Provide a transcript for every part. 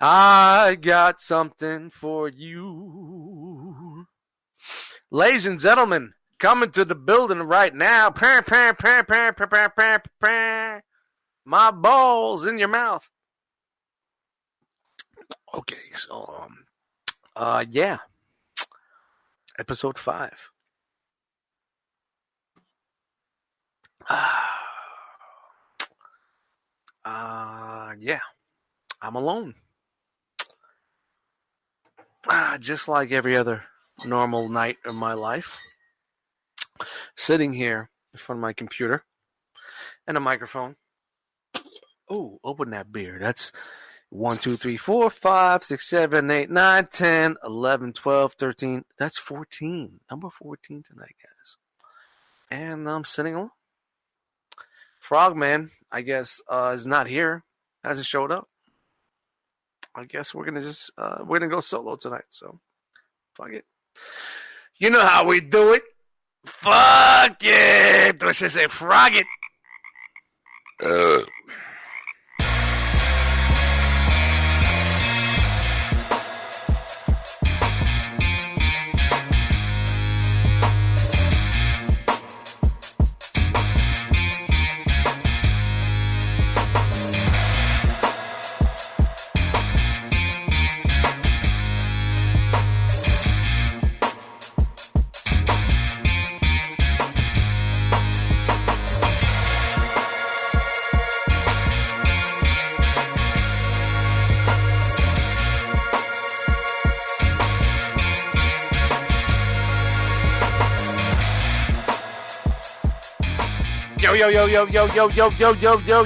I got something for you. Ladies and gentlemen, coming to the building right now. My balls in your mouth. Okay, so, yeah. Episode 5. Yeah. I'm alone. Just like every other normal night of my life. Sitting here in front of my computer and a microphone. Oh, open that beer. That's 1, 2, 3, 4, 5, 6, 7, 8, 9, 10, 11, 12, 13. That's 14. Number 14 tonight, guys. And I'm sitting alone. Frogman, I guess, is not here. Hasn't showed up. I guess we're gonna go solo tonight. So, fuck it. You know how we do it. Fuck it. What should I say? Frog it.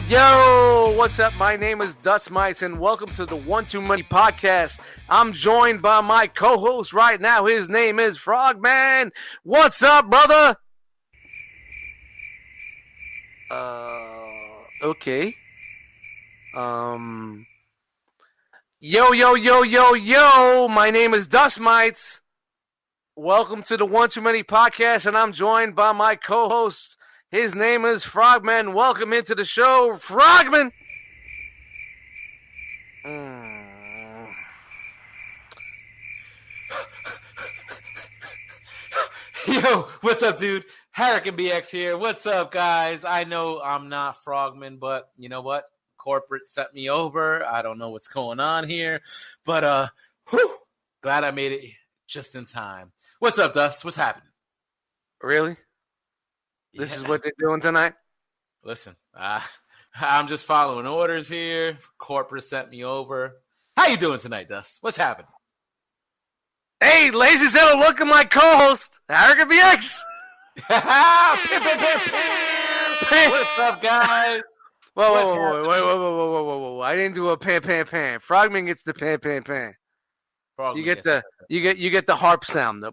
Yo, what's up? My name is Dust Mites, and welcome to the One Too Many podcast. I'm joined by my co-host right now. His name is Frogman. What's up, brother? Okay. Yo, my name is Dust Mites. Welcome to the One Too Many podcast, and I'm joined by my co-host. His name is Frogman. Welcome into the show, Frogman. Yo, what's up, dude? Hurricane BX here. What's up, guys? I know I'm not Frogman, but you know what? Corporate sent me over. I don't know what's going on here, but glad I made it just in time. What's up, Dust? What's happening? Really? This is what they're doing tonight? Listen, I'm just following orders here. Corporate sent me over. How you doing tonight, Dust? What's happening? Hey, ladies and gentlemen, look at my co-host, Hurricane BX. What's up, guys? Whoa. I didn't do a pan. Frogman gets the pan. You get the harp sound. You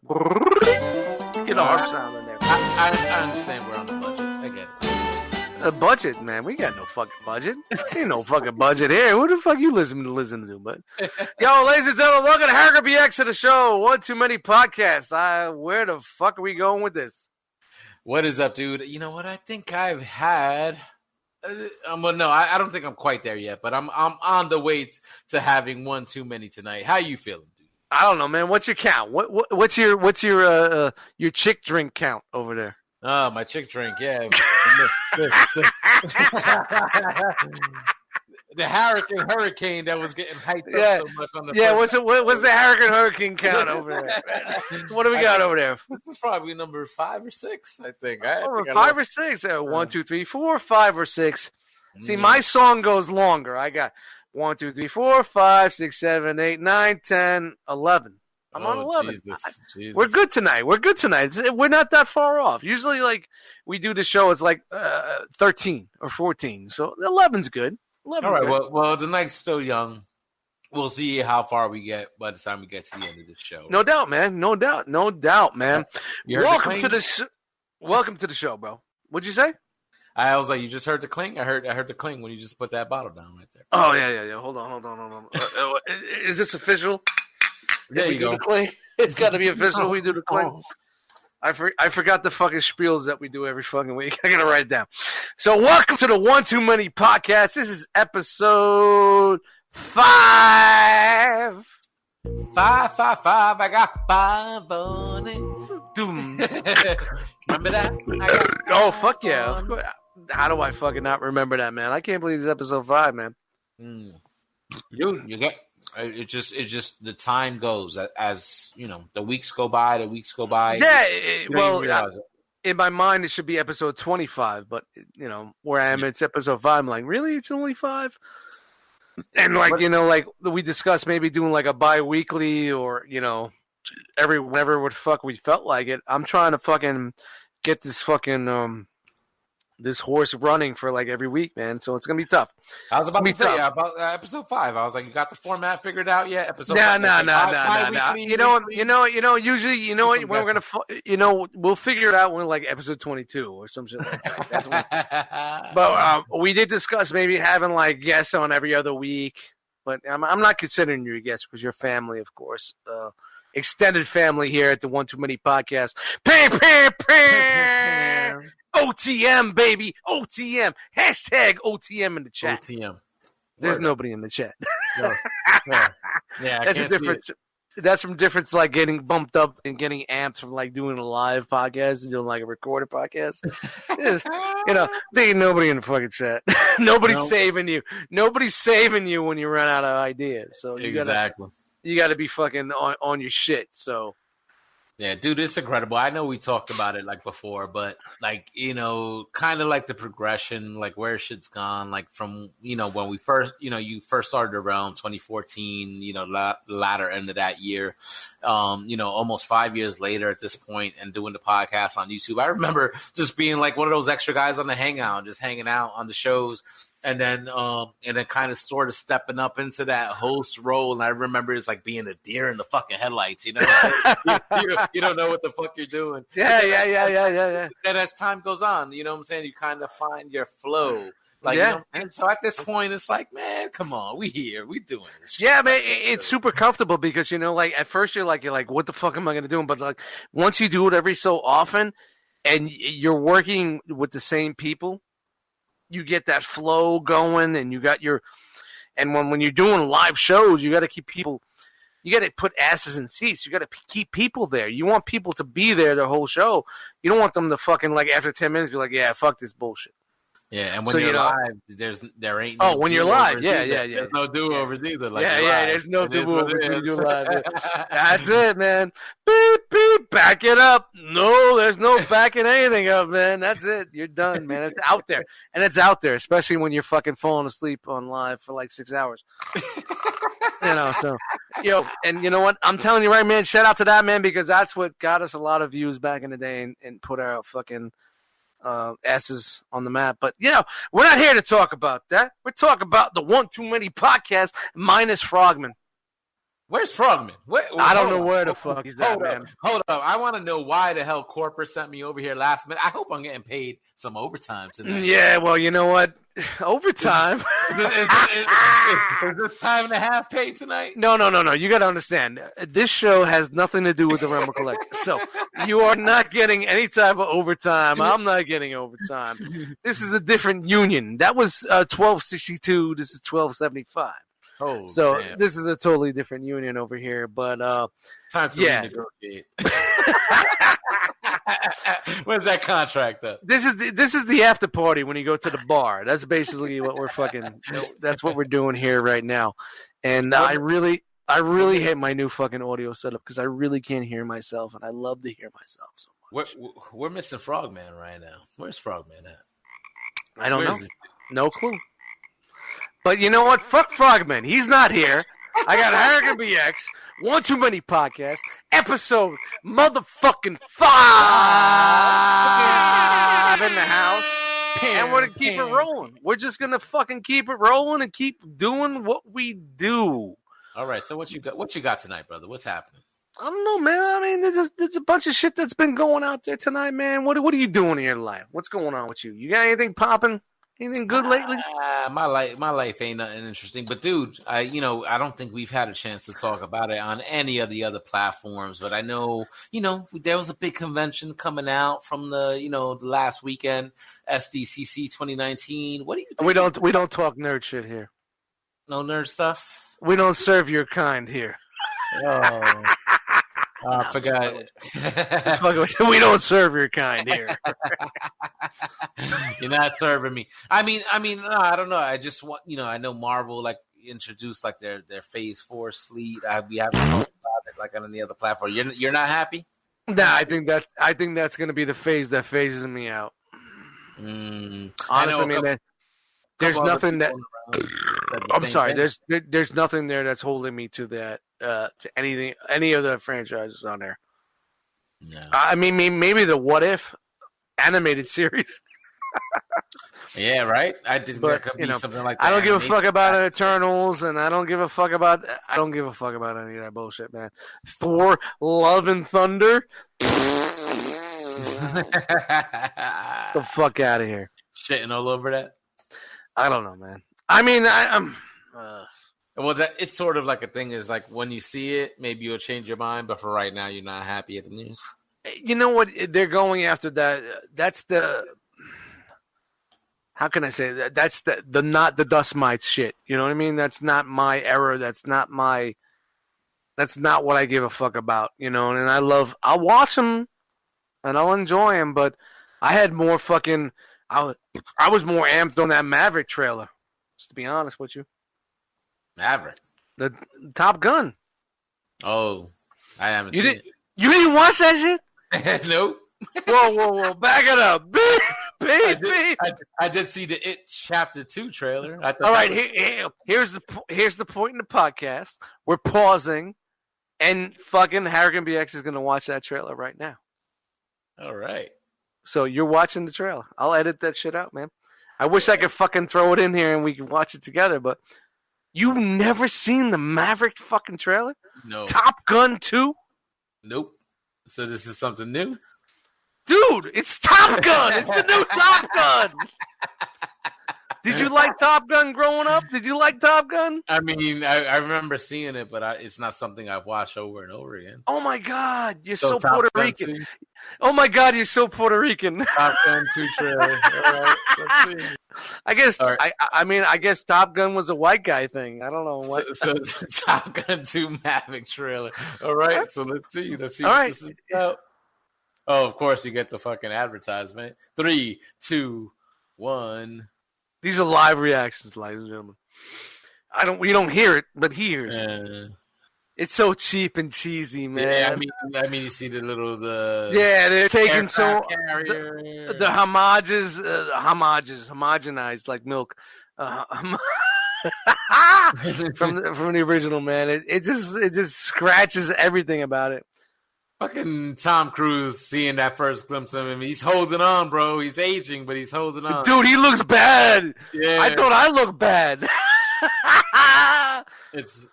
get a harp sound in there. I understand we're on the budget. I get it. A budget, man. We got no fucking budget. Ain't no fucking budget here. Who the fuck you listen to? But yo, ladies and gentlemen, welcome to Hurricane BX to the show. One Too Many podcast. Where the fuck are we going with this? What is up, dude? You know what? I think I've had. No, I don't think I'm quite there yet, but I'm on the way to having one too many tonight. How you feeling, dude? I don't know, man. What's your count? What's your chick drink count over there? Oh, my chick drink, yeah. The hurricane that was getting hyped up so much on the what's the hurricane count over there? What do we got over there? This is probably number 5 or 6, I think. I think 5 or 6. 1, 2, 3, 4, 5 or 6. See, my song goes longer. I got 1, 2, 3, 4, 5, 6, 7, 8, 9, 10, 11. I'm on 11. Jesus. We're good tonight. We're not that far off. Usually, like, we do the show, it's like 13 or 14. So 11's good. 11's all right. good. Well, the night's still young. We'll see how far we get by the time we get to the end of the show. No doubt, man. No doubt, man. Welcome to the show, bro. What'd you say? I was like, you just heard the cling? I heard the cling when you just put that bottle down right there. Oh, yeah. Hold on. Is this official? There you go. The cling? It's got to be official. We do the cling. I forgot the fucking spiels that we do every fucking week. I got to write it down. So welcome to the One Too Many podcast. This is episode 5. 555. I got 5 on it. Doom. Remember that? Oh, fuck yeah. How do I fucking not remember that, man? I can't believe it's episode 5, man. You get it. Just the time goes as you know. The weeks go by. Yeah. In my mind, it should be episode 25, but you know where I am, it's episode 5. I'm like, really? It's only 5? And like like we discussed, maybe doing like a bi-weekly or whenever what fuck we felt like it. I'm trying to fucking get this fucking this horse running for like every week, man. So it's gonna be tough. I was about to say about episode 5. I was like, you got the format figured out yet? Episode No. Usually, when we're gonna, we'll figure it out when like episode 22 or some shit like that. That's when, but we did discuss maybe having like guests on every other week. But I'm not considering you a guest because you're family, of course. Extended family here at the One Too Many podcast. OTM, baby. OTM. Hashtag OTM in the chat. OTM. There's nobody in the chat. No. Yeah, that's a difference. That's from difference like getting bumped up and getting amped from like doing a live podcast and doing like a recorded podcast. There ain't nobody in the fucking chat. Nobody's saving you. Nobody's saving you when you run out of ideas. So you gotta be fucking on your shit. So yeah, dude, it's incredible. I know we talked about it like before, but like, kind of like the progression, like where shit's gone, like from, when we first, you first started around 2014, the latter end of that year, almost 5 years later at this point and doing the podcast on YouTube. I remember just being like one of those extra guys on the Hangout, just hanging out on the shows. And then kind of sort of stepping up into that host role. And I remember it's like being a deer in the fucking headlights, you don't know what the fuck you're doing. Yeah. And as time goes on, you know what I'm saying? You kind of find your flow. Like, you know what I'm saying? So at this point, it's like, man, come on. We here. We doing this shit. Yeah, man, it's super comfortable because, like at first you're like, what the fuck am I going to do? But like once you do it every so often and you're working with the same people, you get that flow going, and you got and when you're doing live shows, you got to keep people, you got to put asses in seats. You got to keep people there. You want people to be there the whole show. You don't want them to fucking like after 10 minutes be like, yeah, fuck this bullshit. Yeah, and when you're live, there ain't. No when you're live, yeah. There's no do-overs either. Like there's no do-overs when you're live. That's it, man. Beep, beep, back it up. No, there's no backing anything up, man. That's it. You're done, man. It's out there. And it's out there, especially when you're fucking falling asleep on live for like 6 hours. So, and you know what? I'm telling you right, man, shout out to that, man, because that's what got us a lot of views back in the day and put our fucking asses on the map. But we're not here to talk about that. We're talking about the One Too Many podcast minus Frogman. Where's Frogman? I don't know where the fuck he's at, man. Hold up. I want to know why the hell corporate sent me over here last minute. I hope I'm getting paid some overtime tonight. Yeah, well, you know what? Overtime. Is this time and a half pay tonight? No. You got to understand. This show has nothing to do with the Rumble Collective. So you are not getting any type of overtime. I'm not getting overtime. This is a different union. That was 1262. This is 1275. Oh, so damn. This is a totally different union over here, but time to renegotiate. When's that contract up? This is the after party when you go to the bar. That's basically what we're that's what we're doing here right now. And I really hate my new fucking audio setup because I really can't hear myself, and I love to hear myself so much. We're missing Frogman right now. Where's Frogman at? I don't know. No clue. But you know what? Fuck Frogman. He's not here. I got Harrigan BX, One Too Many podcast, episode motherfucking 5 in the house. And we're going to keep it rolling. We're just going to fucking keep it rolling and keep doing what we do. All right. So what you got tonight, brother? What's happening? I don't know, man. I mean, there's a bunch of shit that's been going out there tonight, man. What are you doing in your life? What's going on with you? You got anything popping? Anything good lately? My life ain't nothing interesting. But dude, I don't think we've had a chance to talk about it on any of the other platforms. But I know, there was a big convention coming out from the last weekend, SDCC 2019. What do you think? We don't talk nerd shit here. No nerd stuff. We don't serve your kind here. Oh, I forgot. We don't serve your kind here. You're not serving me. I mean, no, I don't know. I just want, I know Marvel like introduced like their Phase 4 sleeve. We haven't talked about it like on any other platform. You're not happy? Nah, I think that's going to be the phase that phases me out. Honestly, there's nothing that. I'm sorry. There's nothing there that's holding me to that to any of the franchises on there. No. I mean, maybe the What If animated series. Yeah, right. I did. But, could be something like that. I don't give a fuck about Eternals, and I don't give a fuck about any of that bullshit, man. Thor: Love and Thunder. The fuck out of here. Shitting all over that. I don't know, man. I mean, I'm. Well, it's sort of like a thing. Is like when you see it, maybe you'll change your mind. But for right now, you're not happy at the news. You know what? They're going after that. That's the. How can I say that? That's the not the dust mites shit. You know what I mean? That's not my era. That's not what I give a fuck about. You know, and I'll watch them, and I'll enjoy them. But I had more fucking. I was more amped on that Maverick trailer. Just to be honest with you. Maverick. The Top Gun. Oh, I haven't seen it. You didn't watch that shit? Nope. Whoa! Back it up, I did see the It Chapter 2 trailer. All right, here's the point in the podcast. We're pausing, and fucking Harrigan BX is gonna watch that trailer right now. All right. So you're watching the trailer. I'll edit that shit out, man. I wish I could fucking throw it in here and we could watch it together, but you've never seen the Maverick fucking trailer? No. Top Gun 2? Nope. So this is something new? Dude, it's Top Gun! It's the new Top Gun! Did you like Top Gun growing up? Did you like Top Gun? I mean, I remember seeing it, but it's not something I've watched over and over again. Oh my God, you're so Puerto Rican. 2? Oh my God, you're so Puerto Rican. Top Gun 2 trailer. All right, let's see. I guess. Right. I guess Top Gun was a white guy thing. I don't know what. So Top Gun 2 Maverick trailer. All right, so let's see. All what right. This is about. Oh, of course you get the fucking advertisement. 3, 2, 1. These are live reactions, ladies and gentlemen. We don't hear it, but he hears it. It's so cheap and cheesy, man. Yeah, I mean, you see the they're taking the homogenized like milk from the original, man. It just scratches everything about it. Fucking Tom Cruise seeing that first glimpse of him. He's holding on, bro. He's aging, but he's holding on. Dude, he looks bad. Yeah. I thought I looked bad. It's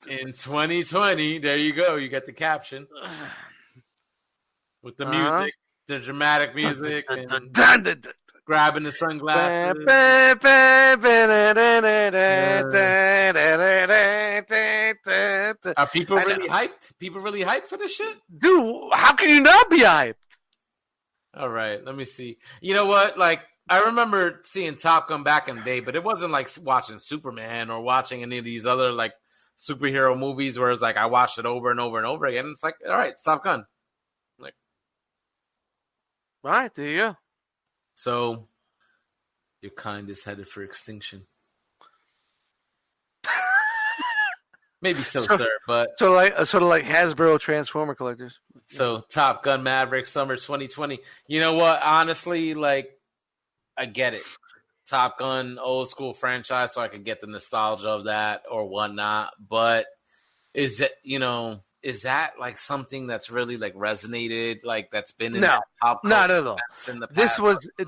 in 2020. There you go. You got the caption with the music, the dramatic music, and grabbing the sunglasses. Are people really hyped? People really hyped for this shit? Dude, how can you not be hyped? All right, let me see. You know what? Like, I remember seeing Top Gun back in the day, but it wasn't like watching Superman or watching any of these other like superhero movies where it's like I watched it over and over and over again. It's like, all right, it's Top Gun. Like, all right, there you go. So, your kind is headed for extinction. Maybe so, sir, but sort of like Hasbro Transformer collectors. So, Top Gun Maverick Summer 2020. You know what? Honestly, like, I get it. Top Gun, old school franchise, so I could get the nostalgia of that or whatnot. But is that like something that's really like resonated, like that's been in that pop culture? Not at all. In the past?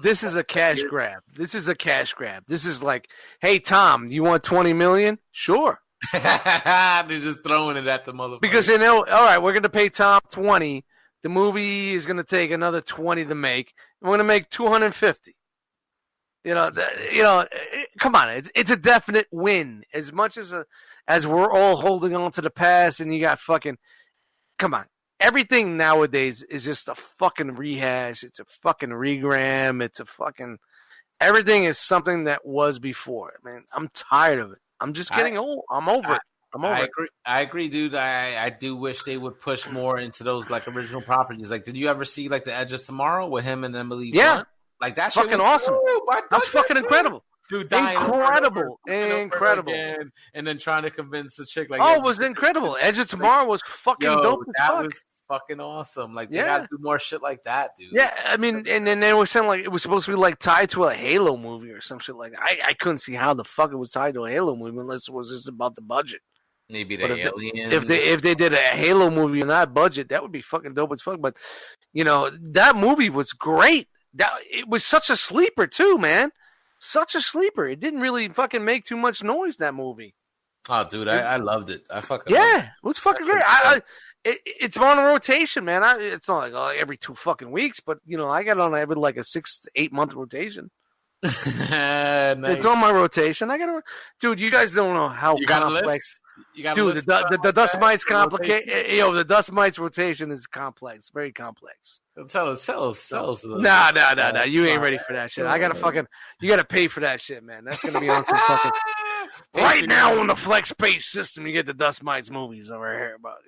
This is a cash grab. This is a cash grab. This is like, hey Tom, you want $20 million? Sure. They're just throwing it at the motherfucker. Because they know, all right, we're going to pay Tom 20. The movie is going to take another 20 to make. And we're going to make 250. Come on, it's a definite win. As much as we're all holding on to the past, and you got fucking, come on, everything nowadays is just a fucking rehash. It's a fucking regram. It's a fucking everything is something that was before. Man, I'm tired of it. I'm just getting old. I'm over it. I'm over it. I agree, dude. I do wish they would push more into those like original properties. Like, did you ever see like The Edge of Tomorrow with him and Emily Blunt? Like that shit fucking awesome. That's fucking incredible. Dude, incredible. Again, and then trying to convince the chick like, it was incredible. Edge of Tomorrow was fucking dope as fuck. Was fucking awesome. Like, they gotta do more shit like that, dude. Yeah, I mean, and then they were saying like it was supposed to be like tied to a Halo movie or some shit like that. I couldn't see how the fuck it was tied to a Halo movie unless it was just about the budget. Maybe the aliens. If they did a Halo movie on that budget, that would be fucking dope as fuck. But that movie was great. It was such a sleeper too, man. Such a sleeper. It didn't really fucking make too much noise, that movie. Oh, dude, I loved it. I fucking loved it. It was fucking great. It's on a rotation, man. It's not like every 2 fucking weeks, but I got on every like a 6 to 8 month rotation. Nice. It's on my rotation. Dude. You guys don't know how complex. Dude, the dust mites complicate. The dust mites rotation is complex, very complex. Tell us. Nah. You ain't ready for that shit. You gotta pay for that shit, man. That's gonna be on some fucking. Right now on the flex pay system, you get the dust mites movies over here, But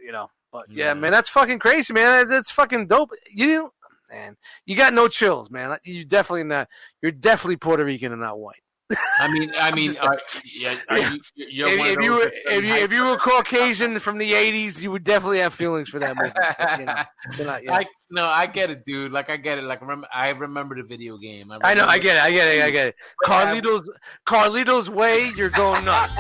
yeah, man, that's fucking crazy, man. That's fucking dope. Man, you got no chills, man. You're definitely Puerto Rican and not white. If you were Caucasian from the '80s, you would definitely have feelings for that movie. I get it, dude. Like I get it. Like I remember the video game. I get it. Carlito's Way, you're going nuts.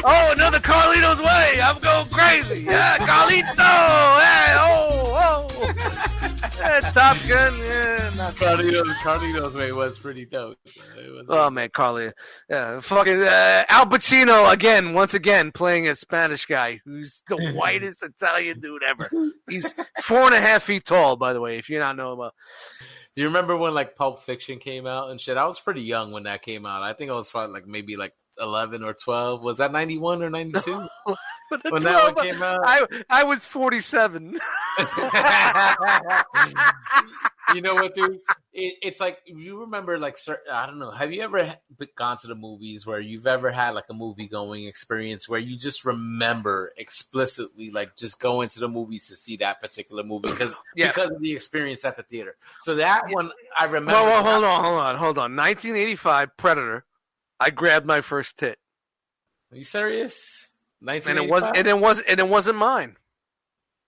Oh, another Carlito's Way. I'm going crazy. Yeah, Carlito. Hey, oh. Yeah, Top Gun. Yeah, Carlito's Way was pretty dope. Man, Carlito. Yeah, fucking Al Pacino once again playing a Spanish guy who's the whitest Italian dude ever. He's 4.5 feet tall, by the way, if you not know about. Do you remember when like Pulp Fiction came out and shit? I was pretty young when that came out. I think I was probably like maybe like 11 or 12. Was that 91 or 92? When that one came out, I was 47. You know what, dude? It's like, you remember, like, I don't know. Have you ever gone to the movies where you've ever had like a movie going experience where you just remember explicitly, like, just going to the movies to see that particular movie because of the experience at the theater? So that one, I remember. Well, hold on. 1985 Predator. I grabbed my first tit. Are you serious? And it wasn't mine.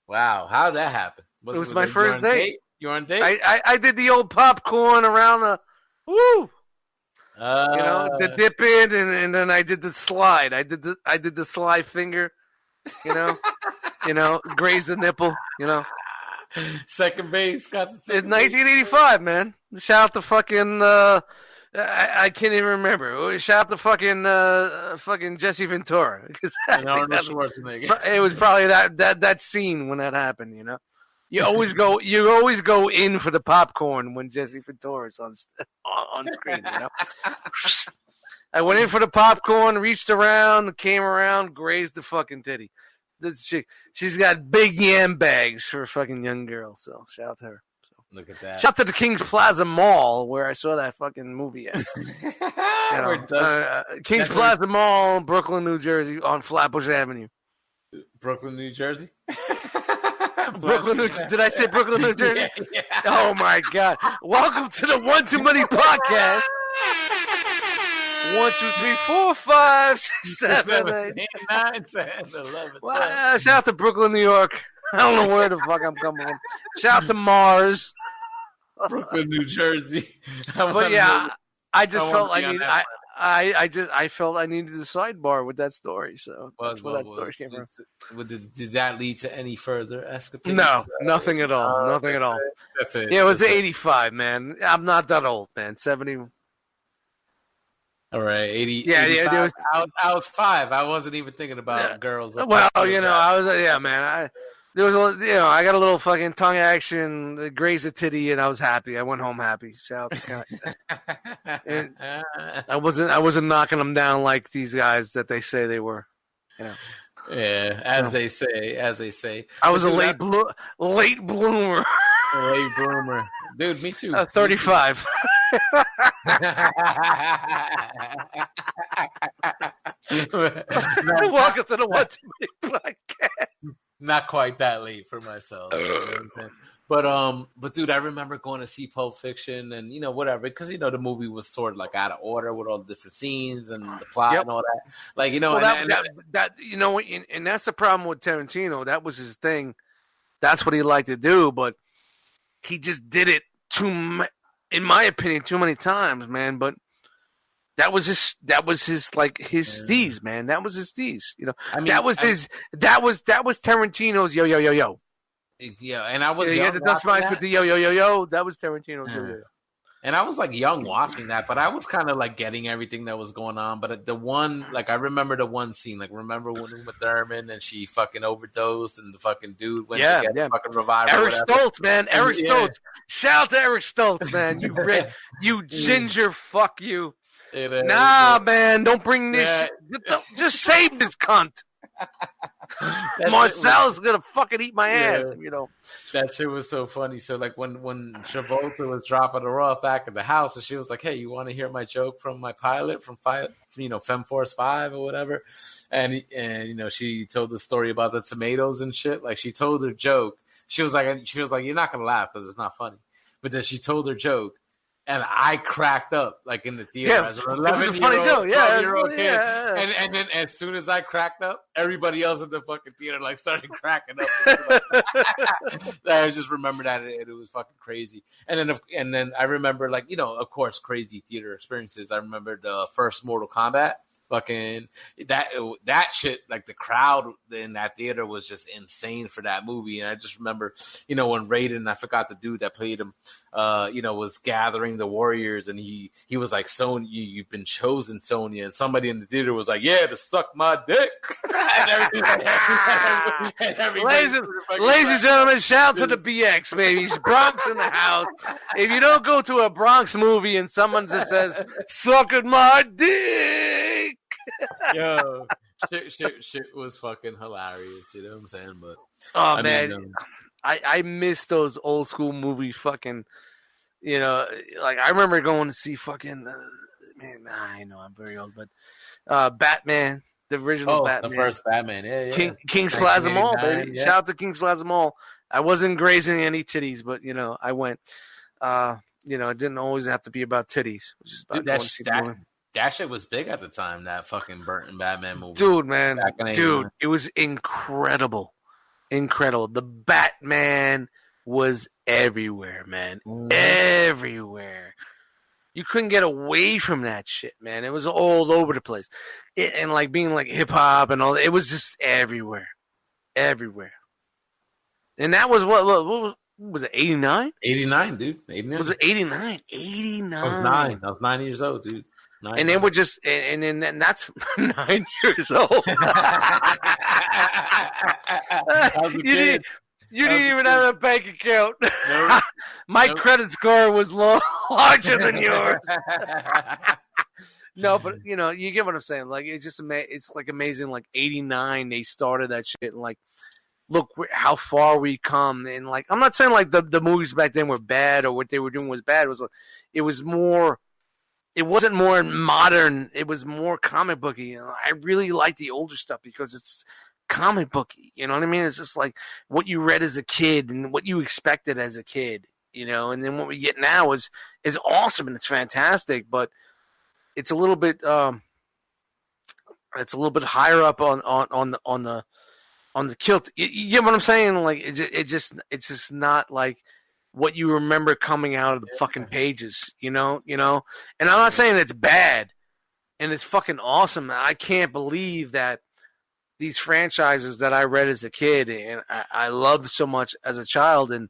Wow, how did that happen? It was my first date. You were on date? I did the old popcorn around the woo. The dip in, and then I did the slide. I did the slide finger. Graze the nipple. Second base got to. It's 1985, man. Shout out to fucking. I can't even remember. Shout out to fucking Jesse Ventura because it was probably that scene when that happened. You always go in for the popcorn when Jesse Ventura's on screen. I went in for the popcorn, reached around, came around, grazed the fucking titty. She's got big yam bags for a fucking young girl. So shout out to her. Look at that. Shout out to the Kings Plaza Mall where I saw that fucking movie at. Kings Plaza Mall, Brooklyn, New Jersey, on Flatbush Avenue. Brooklyn, New Jersey? Did I say Brooklyn, New Jersey? Yeah. Oh, my God. Welcome to the One Too Many podcast. 1, 2, 3, 4, 5, 6, 7, 8, 9, 10, 11, 12. Shout out to Brooklyn, New York. I don't know where the fuck I'm coming from. Shout out to Mars. Brooklyn, New Jersey. But yeah, I just felt I felt I needed a sidebar with that story, so that's where that story came from. Did that lead to any further escapades? No, nothing at all. Nothing at all. That's it. Yeah, it was 85, man. I'm not that old, man. 70. All right, 80. Yeah, 85. yeah. I was 5. I wasn't even thinking about girls. Well, I was. Yeah, man. I got a little fucking tongue action, grazed a titty, and I was happy. I went home happy. Shout out to I wasn't knocking them down like these guys that they say they were. Yeah, as they say. I was a late bloomer. Late bloomer, dude. Me too. 35. Welcome to the One Too Many podcast. Not quite that late for myself. You know what I'm saying? But dude, I remember going to see Pulp Fiction and whatever, because the movie was sort of like out of order with all the different scenes and the plot and all that. Like well, and that's the problem with Tarantino. That was his thing. That's what he liked to do, but he just did it in my opinion, too many times, man. But that was his steez, man. That was his steez. That was Tarantino's yo. Yeah, and I was young. You had the dust mites with the yo. That was Tarantino's yo. And I was like young watching that, but I was kind of like getting everything that was going on. But the one, like, I remember the one scene, like, remember when Uma Thurman and she fucking overdosed and the fucking dude went to get fucking revived. Eric Stoltz, man. Eric Stoltz. Shout out to Eric Stoltz, man. You ginger fuck you. Nah, man. Don't bring this shit. Just save this cunt. Marcel's gonna fucking eat my ass, That shit was so funny. So like when Travolta was dropping her off back at the house, and she was like, "Hey, you want to hear my joke from my pilot from Femforce 5 or whatever?" And she told the story about the tomatoes and shit. Like, she told her joke. She was like, "You're not gonna laugh because it's not funny." But then she told her joke. And I cracked up, like, in the theater as an 11-year-old kid. Yeah. And then as soon as I cracked up, everybody else in the fucking theater, like, started cracking up. I just remember that it was fucking crazy. And then I remember, like, of course, crazy theater experiences. I remember the first Mortal Kombat. Fucking that shit, like, the crowd in that theater was just insane for that movie. And I just remember, when Raiden, I forgot the dude that played him, was gathering the warriors, and he was like, "Sonya, you've been chosen, Sonya." And somebody in the theater was like, "Yeah, to suck my dick." Ladies and gentlemen, shout out to the BX, baby. Bronx in the house. If you don't go to a Bronx movie and someone just says, "Sucking my dick," yo, shit was fucking hilarious. You know what I'm saying? But I miss those old school movies. Fucking, like, I remember going to see fucking I know I'm very old, but Batman, the original Batman, the first Batman, yeah. King's Plaza Mall, baby. Yeah. Shout out to King's Plaza Mall. I wasn't grazing any titties, but I went. It didn't always have to be about titties, which is about going to see the movie. That shit was big at the time, that fucking Burton Batman movie. Dude, man. It was incredible. Incredible. The Batman was everywhere, man. Mm-hmm. Everywhere. You couldn't get away from that shit, man. It was all over the place. And like being like hip-hop and all that. It was just everywhere. Everywhere. And that was what was it, 89? 89, dude. 89. Was it 89? 89. I was 9 years old, dude. And then we're just, and that's 9 years old. You didn't even have a bank account. Nope. My credit score was larger than yours. No, but you get what I'm saying. Like, it's just it's like amazing. Like 89, they started that shit, and like, look how far we come. And like, I'm not saying like the movies back then were bad or what they were doing was bad. It wasn't more modern. It was more comic booky. I really like the older stuff because it's comic booky. You know what I mean? It's just like what you read as a kid and what you expected as a kid. And then what we get now is awesome and it's fantastic, but it's a little bit higher up on the kilt. You get what I'm saying? Like it's just not like what you remember coming out of the fucking pages, And I'm not saying it's bad, and it's fucking awesome. I can't believe that these franchises that I read as a kid and I loved so much as a child and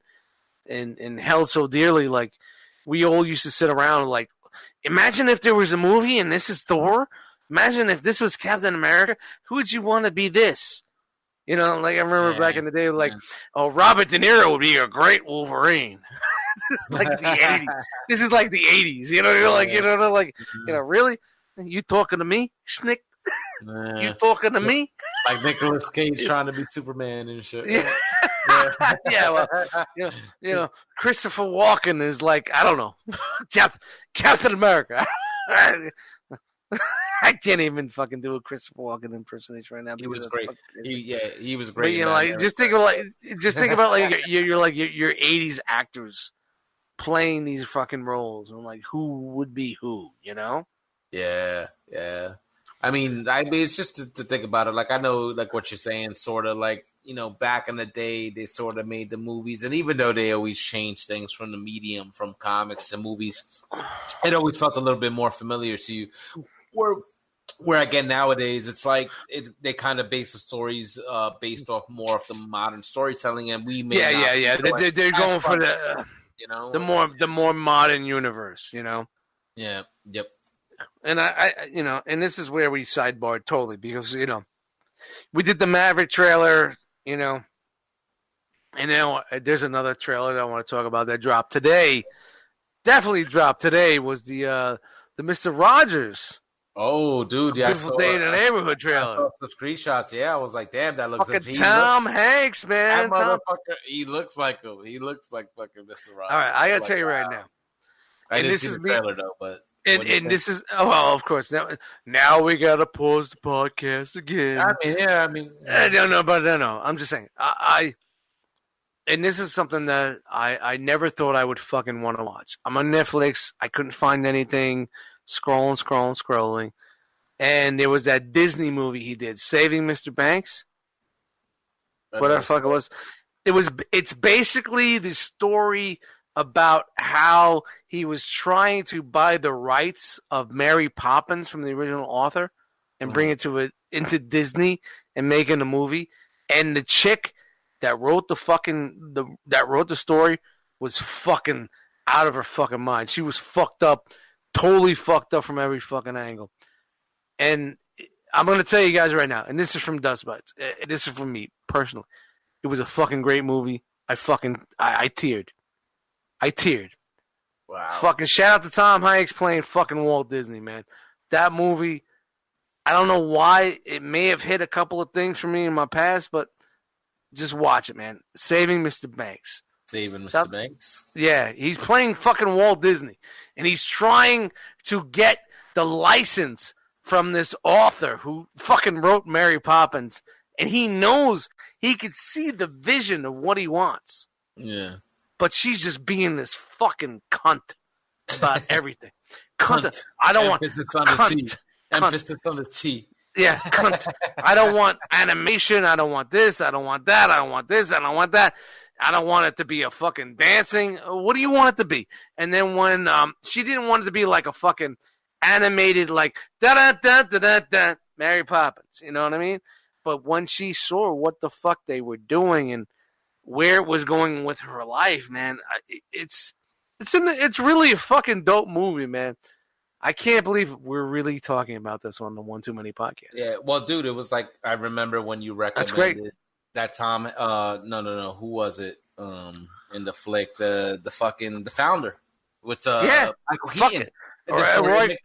held so dearly, like, we all used to sit around like, imagine if there was a movie and this is Thor. Imagine if this was Captain America. Who would you want to be this? Like, I remember back in the day, like, Robert De Niro would be a great Wolverine. This is like the 80s. This is like the 80s. You're like, really? You talking to me, Schnick? You talking to me? Like Nicolas Cage trying to be Superman and shit. Yeah. Well, Christopher Walken is like, I don't know, Captain America. I can't even fucking do a Christopher Walken impersonation right now. He was because great. that's He was But great. you know, like just think about like you're like your '80s actors playing these fucking roles, and like who would be who, you know? Yeah. I mean, it's just to think about it. Like, I know, like what you're saying, sort of like, you know, back in the day, they sort of made the movies, and even though they always change things from the medium, from comics to movies, it always felt a little bit more familiar to you. Where again nowadays, it's like they kind of base the stories based off more of the modern storytelling, and we may Yeah. They're going for the you know the more modern universe, you know. Yeah. Yep. And I you know, and this is where we sidebarred totally because you know we did the Maverick trailer, you know, and now there's another trailer that I want to talk about that dropped today. Definitely dropped today was the Mr. Rogers. Oh, dude, yeah, Beautiful Day in the Neighborhood trailer. I saw some screenshots. Yeah, I was like, damn, that looks fucking Tom Hanks, man. That motherfucker, he looks like him. He looks like fucking Mr. Rogers. All right, I gotta tell you right now. I didn't see the trailer though, but and this is well, of course. Now we gotta pause the podcast again. I mean, no. I'm just saying. And this is something that I never thought I would fucking want to watch. I'm on Netflix. I couldn't find anything. Scrolling. And there was that Disney movie he did, Saving Mr. Banks. Whatever the fuck it was. It's basically the story about how he was trying to buy the rights of Mary Poppins from the original author and bring it into Disney and making a movie. And the chick that wrote the story was fucking out of her fucking mind. She was fucked up, totally fucked up from every fucking angle. And I'm gonna tell you guys right now, and this is from Dust Bites. This is from me personally. It was a fucking great movie. I teared. Wow. Fucking shout out to Tom Hanks playing fucking Walt Disney, man. That movie, I don't know why it may have hit a couple of things for me in my past, but just watch it, man. Saving Mr. Banks. Saving Mr. Banks? Yeah, he's playing fucking Walt Disney. And he's trying to get the license from this author who fucking wrote Mary Poppins. And he knows he could see the vision of what he wants. Yeah. But she's just being this fucking cunt about everything. Cunt. I don't want... Emphasis on the T. Emphasis on the T. Yeah, cunt. I don't want animation. I don't want this. I don't want that. I don't want this. I don't want that. I don't want it to be a fucking dancing. What do you want it to be? And then when she didn't want it to be like a fucking animated, like da-da-da-da-da-da, Mary Poppins. You know what I mean? But when she saw what the fuck they were doing and where it was going with her life, man, it's really a fucking dope movie, man. I can't believe we're really talking about this on the One Too Many podcast. Yeah, well, dude, it was like I remember when you recommended that Tom. No. Who was it? In the flick, the founder with Michael Keaton. Roy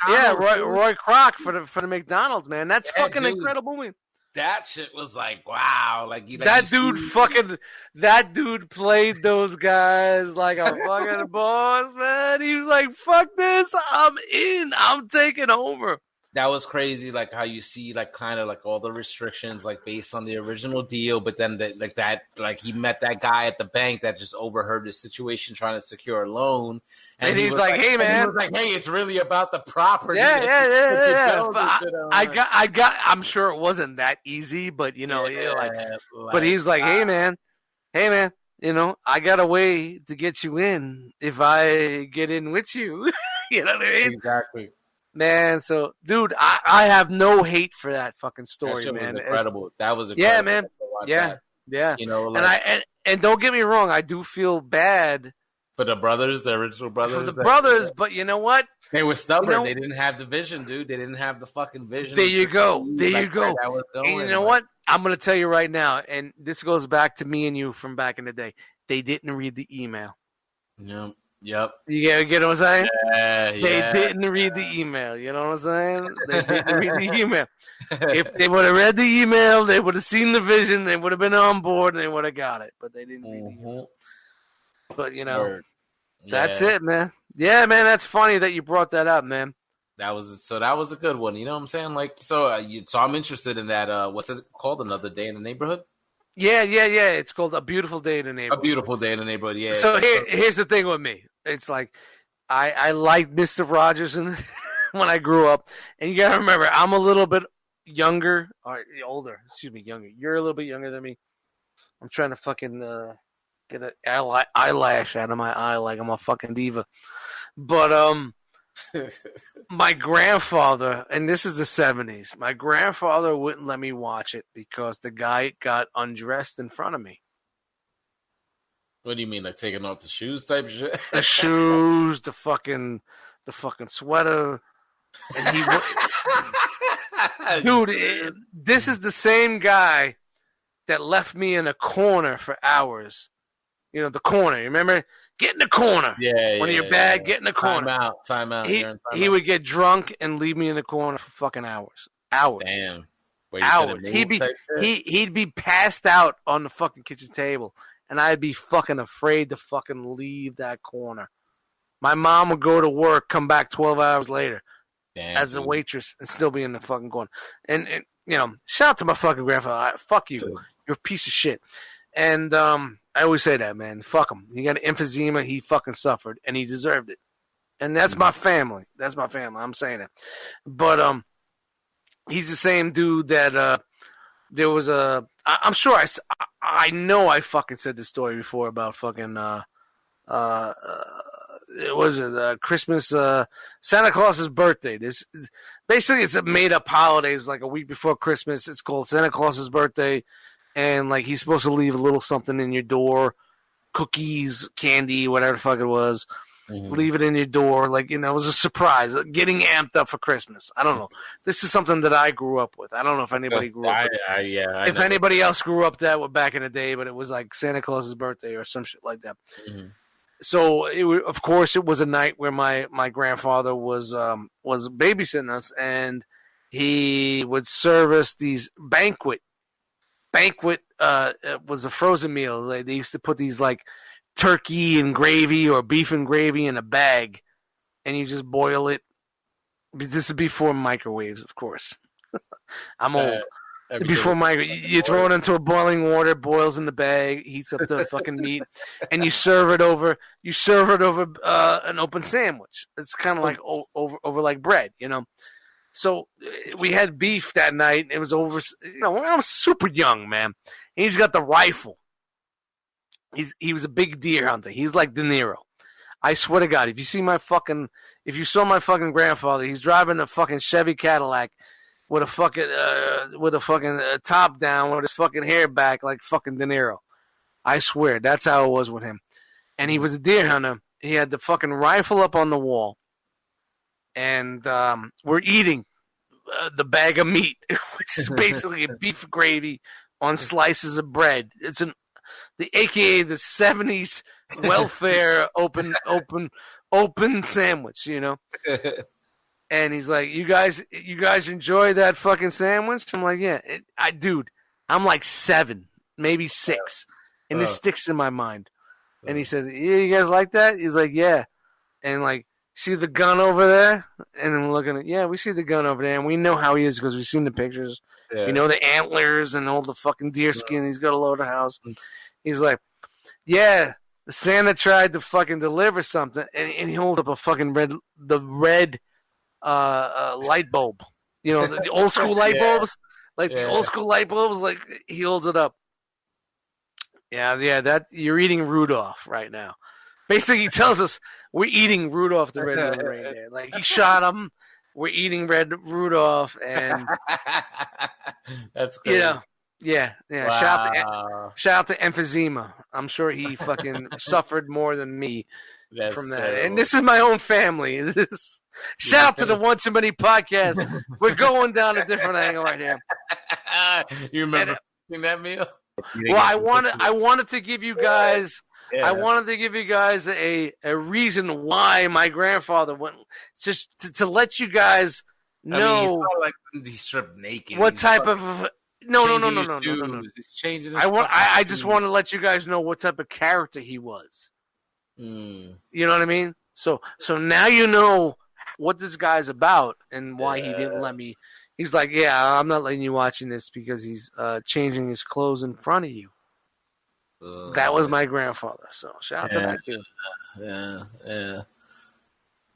Kroc for the McDonald's, man. That's fucking incredible movie. That shit was like, wow. That dude played those guys like a fucking boss, man. He was like, fuck this, I'm in. I'm taking over. That was crazy, like how you see like kind of like all the restrictions like based on the original deal, but then he met that guy at the bank that just overheard the situation trying to secure a loan, and he's like, "Hey man," he was like, "Hey, it's really about the property." Yeah. I'm sure it wasn't that easy, but you know, but he's like, "Hey man, you know, I got a way to get you in if I get in with you." You know what I mean? Exactly. Man, so dude, I have no hate for that fucking story, that man. Was incredible. That was incredible. Yeah, man. Yeah. You know, like, and don't get me wrong, I do feel bad for the brothers, the original brothers. For the brothers, but you know what? They were stubborn. You know, they didn't have the vision, dude. They didn't have the fucking vision. There you go. And you know what? I'm gonna tell you right now, and this goes back to me and you from back in the day. They didn't read the email. Yep. You get what I'm saying? Yeah. They didn't read the email. You know what I'm saying? They didn't read the email. If they would have read the email, they would have seen the vision. They would have been on board, and they would have got it. But they didn't read the email. But, you know, that's it, man. Yeah, man, that's funny that you brought that up, man. That was a good one. You know what I'm saying? Like, so I'm interested in that. What's it called? Another Day in the Neighborhood? Yeah. It's called A Beautiful Day in the A Neighborhood. Beautiful Day in the Neighborhood. Yeah. So here's the thing with me. It's like I liked Mr. Rogers and when I grew up, and you gotta remember I'm a little bit younger or older. Excuse me, younger. You're a little bit younger than me. I'm trying to fucking get an eyelash out of my eye like I'm a fucking diva. But my grandfather, and this is the 70s, my grandfather wouldn't let me watch it because the guy got undressed in front of me. What do you mean, like taking off the shoes type shit? The shoes, the fucking sweater. And he dude, this is the same guy that left me in a corner for hours. You know, the corner. You remember? Get in the corner. Yeah. When you're bad, get in the corner. Time out. He would get drunk and leave me in the corner for fucking hours. Damn. Hours. He'd be passed out on the fucking kitchen table, and I'd be fucking afraid to fucking leave that corner. My mom would go to work, come back 12 hours later as a waitress, and still be in the fucking corner. And you know, shout out to my fucking grandfather. Fuck you. You're a piece of shit. And I always say that, man. Fuck him. He got emphysema. He fucking suffered, and he deserved it. And that's my family. That's my family. I'm saying that. But he's the same dude that there was a. I'm sure I know I fucking said this story before about fucking Christmas, Santa Claus's birthday. This basically it's a made up holiday. It's like a week before Christmas. It's called Santa Claus's birthday. And, like, he's supposed to leave a little something in your door, cookies, candy, whatever the fuck it was. Mm-hmm. Leave it in your door. Like, you know, it was a surprise. Getting amped up for Christmas. I don't know. This is something that I grew up with. I don't know if anybody grew up with it. If anybody else grew up that way back in the day, but it was like Santa Claus's birthday or some shit like that. Mm-hmm. So, of course, it was a night where my grandfather was babysitting us, and he would serve us these banquet was a frozen meal. They used to put these like turkey and gravy or beef and gravy in a bag, and you just boil it. This is before microwaves, of course. I'm old. Before you throw it into a boiling water, boils in the bag, heats up the fucking meat, and you serve it over. You serve it over an open sandwich. It's kind of like over like bread, you know. So we had beef that night. It was over. You know, I was super young, man. And he's got the rifle. He was a big deer hunter. He's like De Niro. I swear to God, if you saw my fucking grandfather, he's driving a fucking Chevy Cadillac with a fucking top down with his fucking hair back like fucking De Niro. I swear, that's how it was with him. And he was a deer hunter. He had the fucking rifle up on the wall. And we're eating the bag of meat, which is basically a beef gravy on slices of bread. It's AKA the 70s welfare open sandwich, you know. And he's like, "You guys enjoy that fucking sandwich?" I'm like, "Yeah, dude, I'm like 7, maybe 6, and this sticks in my mind." And he says, "Yeah, you guys like that?" He's like, "Yeah," and like. See the gun over there? And I'm looking at, yeah, we see the gun over there, and we know how he is because we've seen the pictures. Yeah. We know the antlers and all the fucking deer skin. He's got all over the house. He's like, yeah, the Santa tried to fucking deliver something, and he holds up a fucking red light bulb. You know, the old school light bulbs? Like the old school light bulbs, like he holds it up. Yeah, that you're eating Rudolph right now. Basically, he tells us we're eating Rudolph the Red-Nosed Reindeer. Like, he shot him. We're eating Rudolph, and that's crazy. Yeah. Wow. Shout out to emphysema. I'm sure he fucking suffered more than me from that. And this is my own family. Shout out to the One Too Many podcast. We're going down a different angle right here. You remember that meal? Well, I wanted to give you guys. Yeah, I wanted to give you guys a reason why my grandfather went, just to let you guys know. He's not like he's stripped naked. What type of no. He's changing. I just want to let you guys know what type of character he was. You know what I mean? So now you know what this guy's about and why he didn't let me. He's like, yeah, I'm not letting you watching this because he's changing his clothes in front of you. That was my grandfather. So shout out to that dude. Yeah.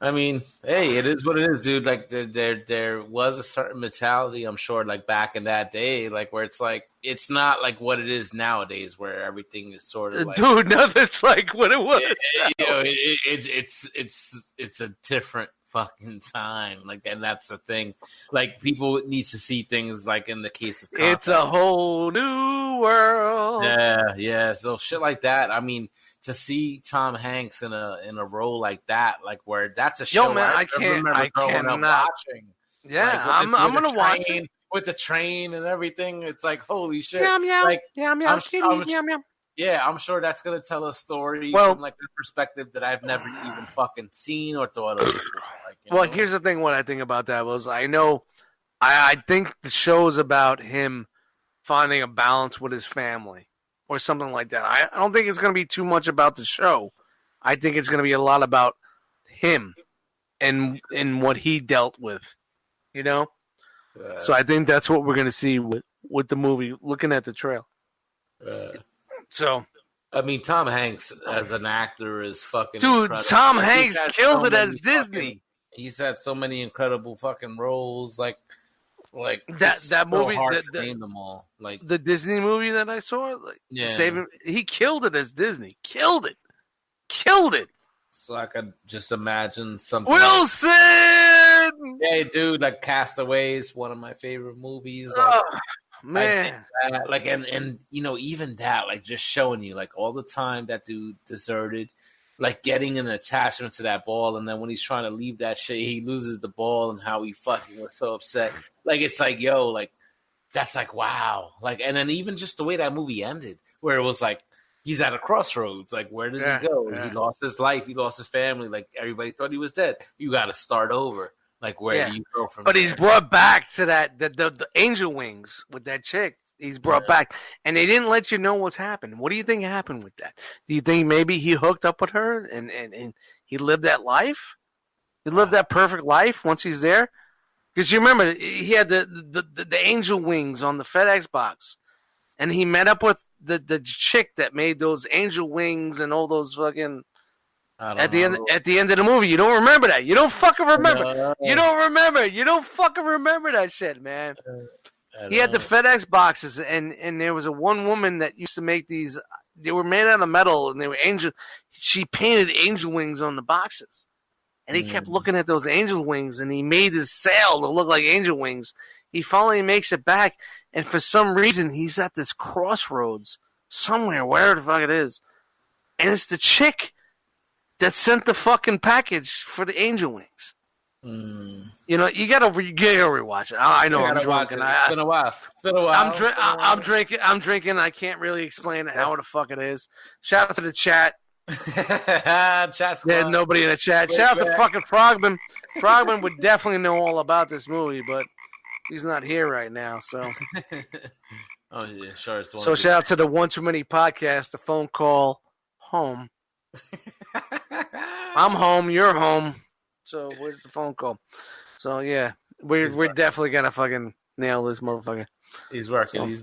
I mean, hey, it is what it is, dude. Like there was a certain mentality, I'm sure, like back in that day, like where it's like it's not like what it is nowadays, where everything is sort of like, dude, nothing's like what it was. You know, it's a different fucking time, like, and that's the thing. Like people need to see things like in the case of content. It's a whole new world. Yeah. So shit like that. I mean, to see Tom Hanks in a role like that, like where that's a show. Yo, man, I cannot. Watching. Yeah, like, I'm gonna watch it with the train and everything. It's like holy shit. Meow, like, meow, meow, meow. Yeah, I'm sure that's gonna tell a story from like a perspective that I've never even fucking seen or thought of before. Like, here's the thing. What I think about that was, I think the show's about him finding a balance with his family or something like that. I don't think it's going to be too much about the show. I think it's going to be a lot about him and what he dealt with, you know? So I think that's what we're going to see with the movie, looking at the trail. So, I mean, Tom Hanks as an actor is fucking dude, incredible. Tom Hanks killed it as Disney. He's had so many incredible fucking roles, like that movie. Hard to name them all. Like the Disney movie that I saw, he killed it as Disney. Killed it. So I could just imagine something. Wilson. Hey, dude, like Castaways, one of my favorite movies. Like, man, like and you know, even that, like just showing you like all the time that dude deserted. Like getting an attachment to that ball, and then when he's trying to leave that shit, he loses the ball, and how he fucking was so upset. Like it's like, yo, like that's like wow. Like, and then even just the way that movie ended, where it was like he's at a crossroads. Like, where does he go? Yeah. He lost his life. He lost his family. Like everybody thought he was dead. You got to start over. Like where do you go from? But there? He's brought back to that the angel wings with that chick. He's brought back, and they didn't let you know what's happened. What do you think happened with that? Do you think maybe he hooked up with her and he lived that life? He lived that perfect life once he's there? Because you remember, he had the angel wings on the FedEx box, and he met up with the chick that made those angel wings and all those fucking... At the end of the movie, you don't remember that. You don't fucking remember. You don't remember. You don't fucking remember that shit, man. He had the FedEx boxes, and there was one woman that used to make these. They were made out of metal, and they were angel. She painted angel wings on the boxes, and he kept looking at those angel wings, and he made his sail to look like angel wings. He finally makes it back, and for some reason, he's at this crossroads somewhere, where the fuck it is, and it's the chick that sent the fucking package for the angel wings. You know, you gotta rewatch it. I know I'm drunk, and it's been a while. I'm drinking. I can't really explain how the fuck it is. Shout out to the chat. There's nobody in the chat. Shout out to fucking Frogman. Frogman would definitely know all about this movie, but he's not here right now. So, oh yeah, sure. So shout out to the One Too Many podcast. The phone call home. I'm home. You're home. So where's the phone call? So yeah, we're definitely gonna fucking nail this motherfucker. He's working. So, He's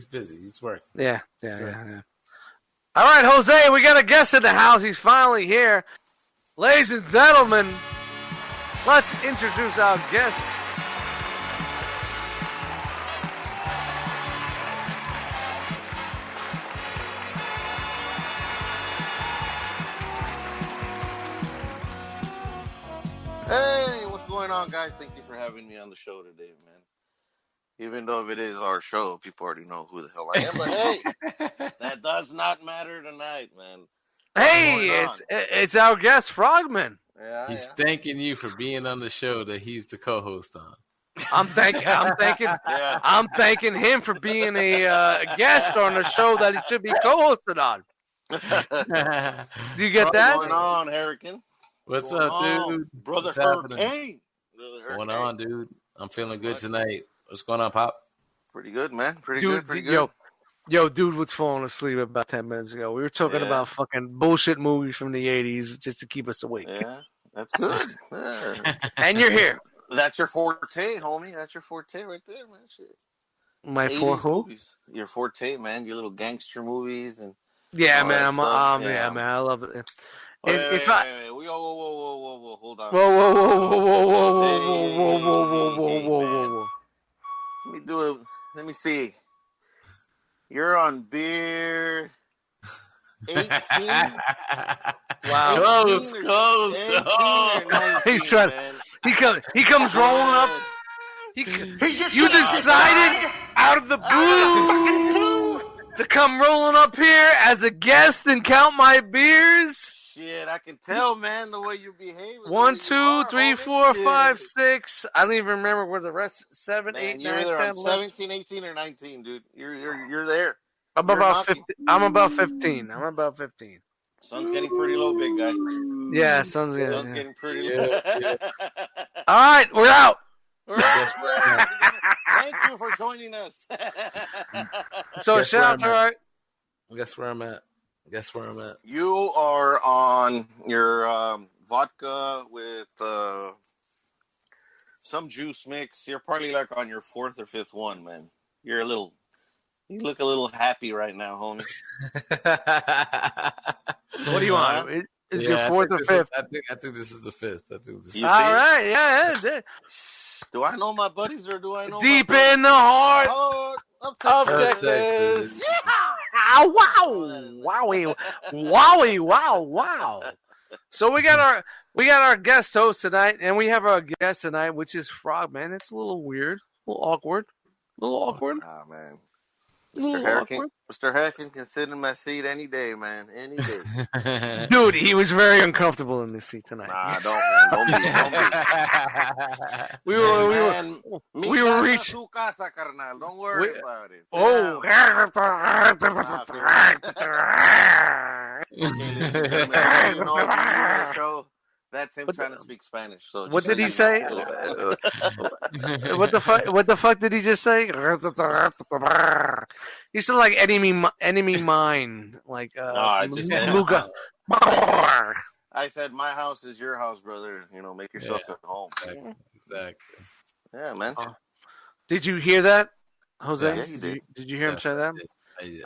busy. He's working. Yeah. All right, Jose, we got a guest in the house. He's finally here. Ladies and gentlemen, let's introduce our guest. Hey, what's going on, guys? Thank you for having me on the show today, man. Even though if it is our show, people already know who the hell I am. But hey, that does not matter tonight, man. Hey, it's our guest, Frogman. Yeah, he's thanking you for being on the show that he's the co-host on. I'm thanking him for being a guest on a show that he should be co-hosted on. Do you get that? What's going on, Hurricane? What's up, dude? Brother Hurricane. What's going on, dude? I'm feeling good tonight. What's going on, Pop? Pretty good, man. Pretty good. Yo, dude was falling asleep about 10 minutes ago. We were talking about fucking bullshit movies from the 80s just to keep us awake. That's good. Yeah. And you're here. That's your forte, homie. That's your forte right there, man. Shit. My 80s who? movies. Your forte, man. Your little gangster movies and Yeah, all man. that I'm stuff. yeah, man. I love it. If I Wait. Whoa. Hold on. Hey, man. Whoa. Let me do it. Let me see. You're on beer 18? Wow. Close. 18 or 19, He's trying. man. He comes rolling up. You decided out of the blue to come rolling up here as a guest and count my beers. Shit, I can tell, man, the way you behave. 1, 2, 3, 4, 5, 6. I don't even remember where the rest. 7, Man, 8, you're 9, either 10, on 17, 18, or 19, dude. You're there. I'm You're about knocking. 15. I'm about 15. I'm about 15. Sun's getting pretty low, big guy. Yeah, sun's good. Sun's Yeah. getting pretty low. All right, we're out. All right, brother. Thank you for joining us. So Guess shout out to where our. Guess where I'm at. You are on your vodka with some juice mix. You're probably like on your 4th or 5th one, man. You look a little happy right now, homie. What do you want? Is your 4th or 5th? I think this is the 5th. All right, yeah. Do I know my buddies or do I know Deep my in the heart of of Texas? Texas. Yeah. Wow. So we got our guest host tonight, and we have our guest tonight, which is Frogman. It's a little weird, a little awkward. Ah, man. Mr. Hurricane can sit in my seat any day, man. Any day. Dude, he was very uncomfortable in this seat tonight. Nah, don't, man. Don't be. We were reaching. Su casa, carnal. Don't worry about it. Sit Oh. down. Okay, ladies and gentlemen, if you know if you do the show, that's him trying to speak Spanish. So What just did he so you say? know. What the fuck did he just say? He said like enemy mine, like I just said Luga. I said my house is your house, brother. You know, make yourself at home. Exactly. Yeah, man. Did you hear that, Jose? Yeah, he did. Did you hear him say that?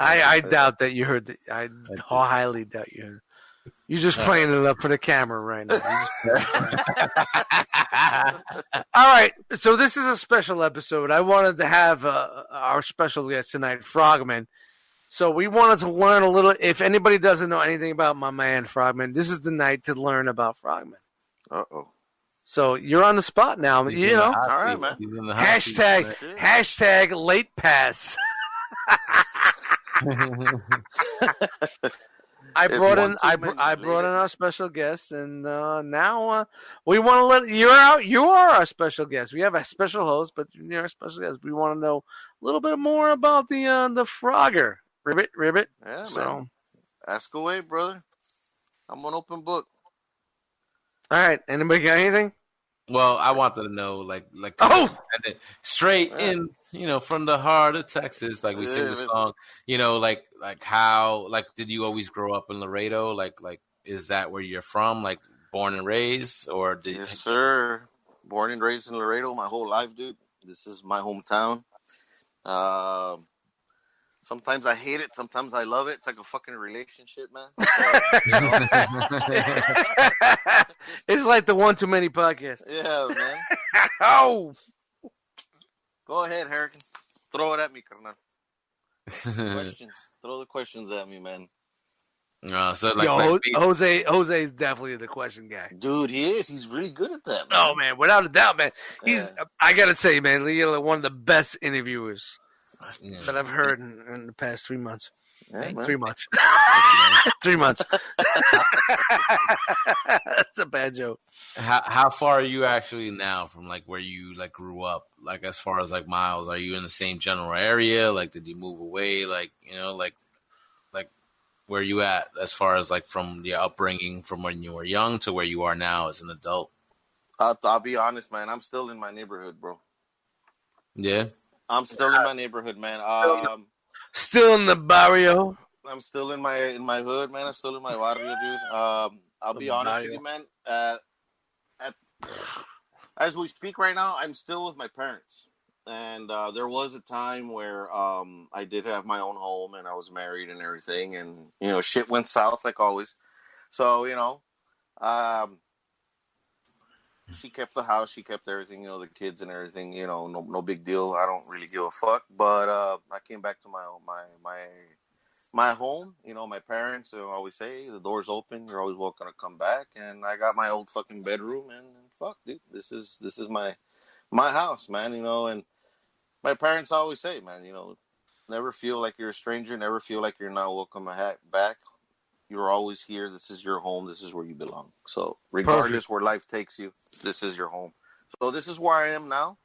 I I doubt that you heard that. I highly doubt you heard it. You're just playing it up for the camera right now. All right, so this is a special episode. I wanted to have our special guest tonight, Frogman. So we wanted to learn a little. If anybody doesn't know anything about my man Frogman, this is the night to learn about Frogman. Uh-oh. So you're on the spot now. You know, All right, man. hashtag late pass. I brought in our special guest, and now we want to let you're out. You are our special guest. We have a special host, but you're our special guest. We want to know a little bit more about the Frogger. Ribbit. Yeah, so, man. Ask away, brother. I'm an open book. All right. Anybody got anything? Well, I wanted to know, like, straight in, from the heart of Texas, like we sing the song, like how, like, did you always grow up in Laredo? Like, is that where you're from? Like, born and raised, or did? Yes, sir. Born and raised in Laredo my whole life, dude. This is my hometown. Sometimes I hate it. Sometimes I love it. It's like a fucking relationship, man. It's like the One Too Many podcast. Yeah, man. Oh. Go ahead, Hurricane. Throw it at me, carnal. Questions. Throw the questions at me, man. So Jose is definitely the question guy. Dude, he is. He's really good at that, man. Oh, man. Without a doubt, man. I got to say, man, you're one of the best interviewers that I've heard in the past 3 months. Yeah, 3 months. 3 months. That's a bad joke. How far are you actually now from like where you like grew up? Like as far as like miles, are you in the same general area? Like did you move away? Like like where you at as far as like from your upbringing from when you were young to where you are now as an adult? I'll be honest, man. I'm still in my neighborhood, bro. Yeah. I'm still in my neighborhood, man. Still in the barrio. I'm still in my hood, man. I'm still in my barrio, dude. I'll be honest with you, man. As we speak right now, I'm still with my parents. And there was a time where I did have my own home and I was married and everything. And, shit went south like always. So, um, she kept the house. She kept everything, the kids and everything, no big deal. I don't really give a fuck. But I came back to my home. My parents always say the door's open. You're always welcome to come back. And I got my old fucking bedroom. And fuck, dude, this is my house, man. And my parents always say, man, never feel like you're a stranger. Never feel like you're not welcome back. You're always here. This is your home. This is where you belong. So regardless where life takes you, this is your home. So this is where I am now.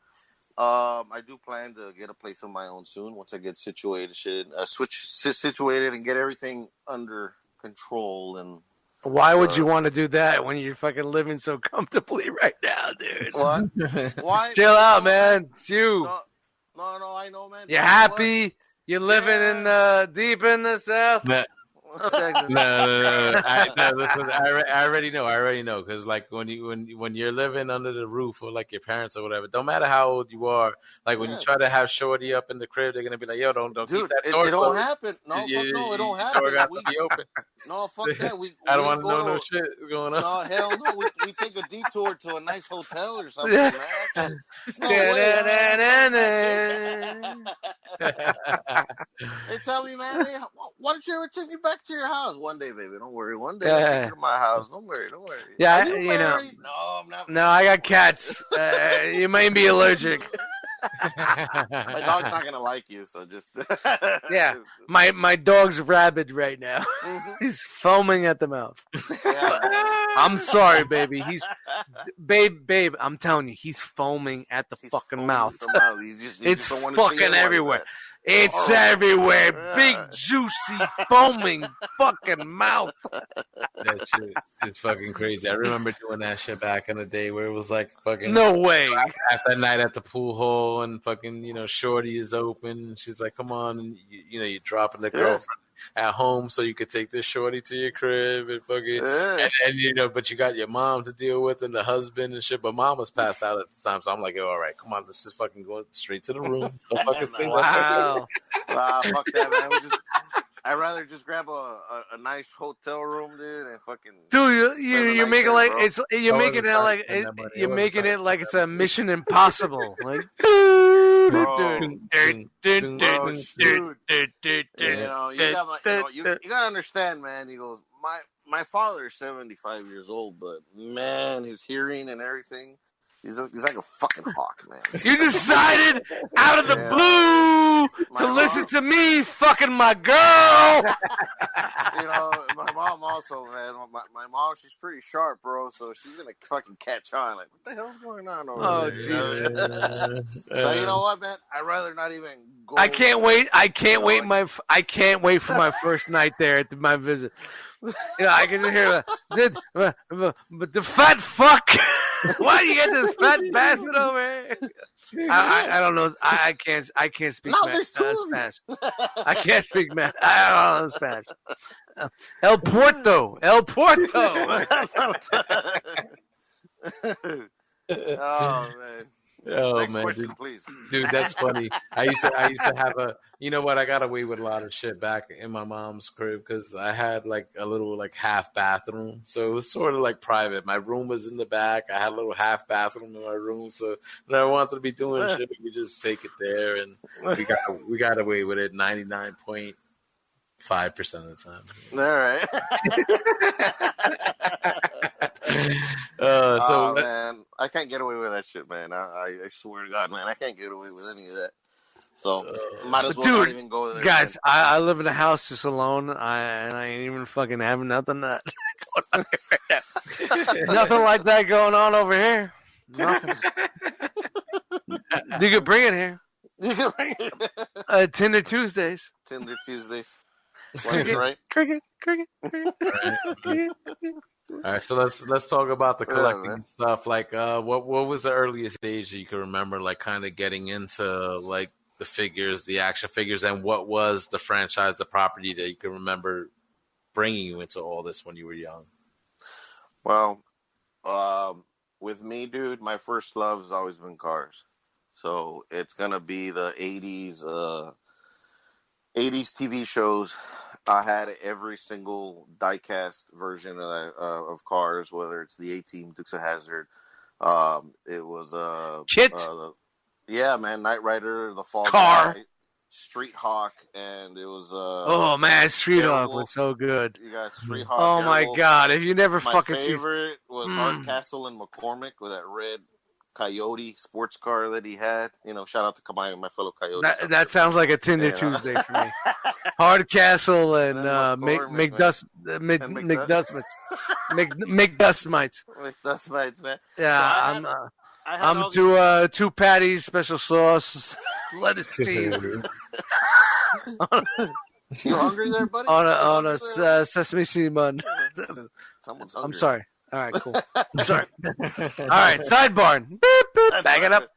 I do plan to get a place of my own soon once I get situated, situated and get everything under control. And why would you want to do that when you're fucking living so comfortably right now, dude? What? Why? Chill out, man. It's you. No, I know, man. You're happy. You're living in deep in the South. No. Listen, I already know because like when you're living under the roof or like your parents or whatever, don't matter how old you are. Like when you try to have Shorty up in the crib, they're gonna be like, "Yo, don't Dude, keep that door it closed." don't happen. No, fuck no, it don't happen. Door got to be open. No, fuck that. I don't want to know no shit going on. No, hell no. We take a detour to a nice hotel or something, man. No They tell me, man, hey, why don't you ever take me back to your house one day, baby? Don't worry. One day I'll take you to my house. Don't worry. Yeah, Are you married? No, I'm not. No, I got cats. You might be allergic. My dog's not gonna like you, so just yeah. My dog's rabid right now. He's foaming at the mouth. Yeah, I'm sorry, baby. Babe. I'm telling you, he's foaming at the fucking mouth. He's it's fucking everywhere. It's everywhere. Big, juicy, foaming fucking mouth. That shit is fucking crazy. I remember doing that shit back in the day where it was like fucking. No way. At that night at the pool hall and fucking, Shorty is open. She's like, come on. And, you're dropping the girlfriend at home so you could take this Shorty to your crib and fucking. And but you got your mom to deal with and the husband and shit. But mom was passed out at the time. So I'm like, all right, come on. Let's just fucking go straight to the room. Don't fucking think wow. Fuck that, man. I'd rather just grab a nice hotel room, dude, and fucking. Dude, you're making like it's you're making it like it's a Mission Impossible. Like, you gotta understand, man. He goes, my father is 75 years old, but man, his hearing and everything. He's like a fucking hawk, man. You decided out of the blue to listen to me fucking my girl. My mom also, man. My mom, she's pretty sharp, bro. So she's gonna fucking catch on. Like, what the hell's going on over there? Jesus. So you know what, man? I'd rather not even go. I can't wait. I can't wait for my first night there at my visit. I can just hear the fat fuck. Why do you get this fat bastard over here? I don't know. I can't speak Spanish. I can't speak man. I don't know Spanish. El Puerto. Oh man. Oh Next man, question, please. Dude, that's funny. I used to have a. You know what? I got away with a lot of shit back in my mom's crib because I had like a little like half bathroom, so it was sort of like private. My room was in the back. I had a little half bathroom in my room, so when I wanted to be doing shit, we could just take it there, and we got away with it 99.5% of the time. All right. Man, I can't get away with that shit, man. I swear to God, man, I can't get away with any of that. So might as well not even go there. Guys, I live in a house just alone, and I ain't even fucking having nothing that nothing like that going on over here. Nothing. You could bring it here. Tinder Tuesdays. Right? Cricket. All right, so let's talk about the collecting stuff. Like, what was the earliest age that you can remember, like, kind of getting into like the figures, the action figures, and what was the franchise, the property that you can remember bringing you into all this when you were young? Well, with me, dude, my first love has always been cars. So it's gonna be the '80s TV shows. I had every single diecast version of cars, whether it's the A-Team, Dukes of Hazzard. It was Kit yeah, man, Knight Rider, the Fall Car. Guy, Street Hawk, and it was Oh man, Street Hawk was Airwolf. so good. You got Street Hawk. Oh my Airwolf. god, if you never My fucking see favorite was Hardcastle and McCormick with that red Coyote sports car that he had. You know, shout out to Kamai, my fellow Coyote. that sounds like a Tinder Tuesday for me. Hardcastle and McDustmites. McDustmites, man. Yeah, So I'm two patties, special sauce, lettuce, cheese You hungry there, buddy? on a sesame seed bun. Someone's hungry. I'm sorry. All right, cool. I'm sorry. All right, sidebar. Beep, beep, back it up.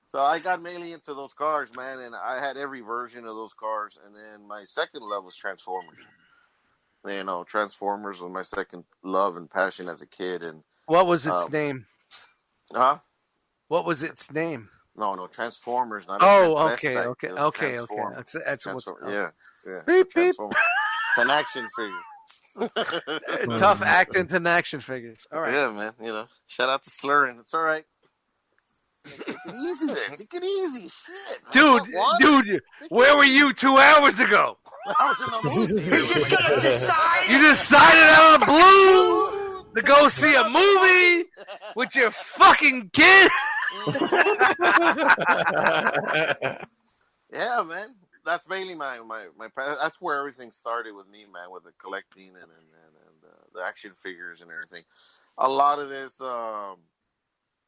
So I got mainly into those cars, man, and I had every version of those cars. And then my second love was Transformers. You know, Transformers was my second love and passion as a kid. And what was its name? Huh? What was its name? No, Transformers. Not okay. That's what's yeah. Beep, beep. It's an action figure. Tough acting to action figures. All right. Yeah, man. You know, shout out to slurring. It's all right. Take it easy there. Take it easy. Shit. Dude, where were you 2 hours ago? I was in the movie. You decided out of the blue to go see a movie with your fucking kid? Yeah, man. That's mainly my that's where everything started with me, man, with the collecting and the action figures and everything. A lot of this,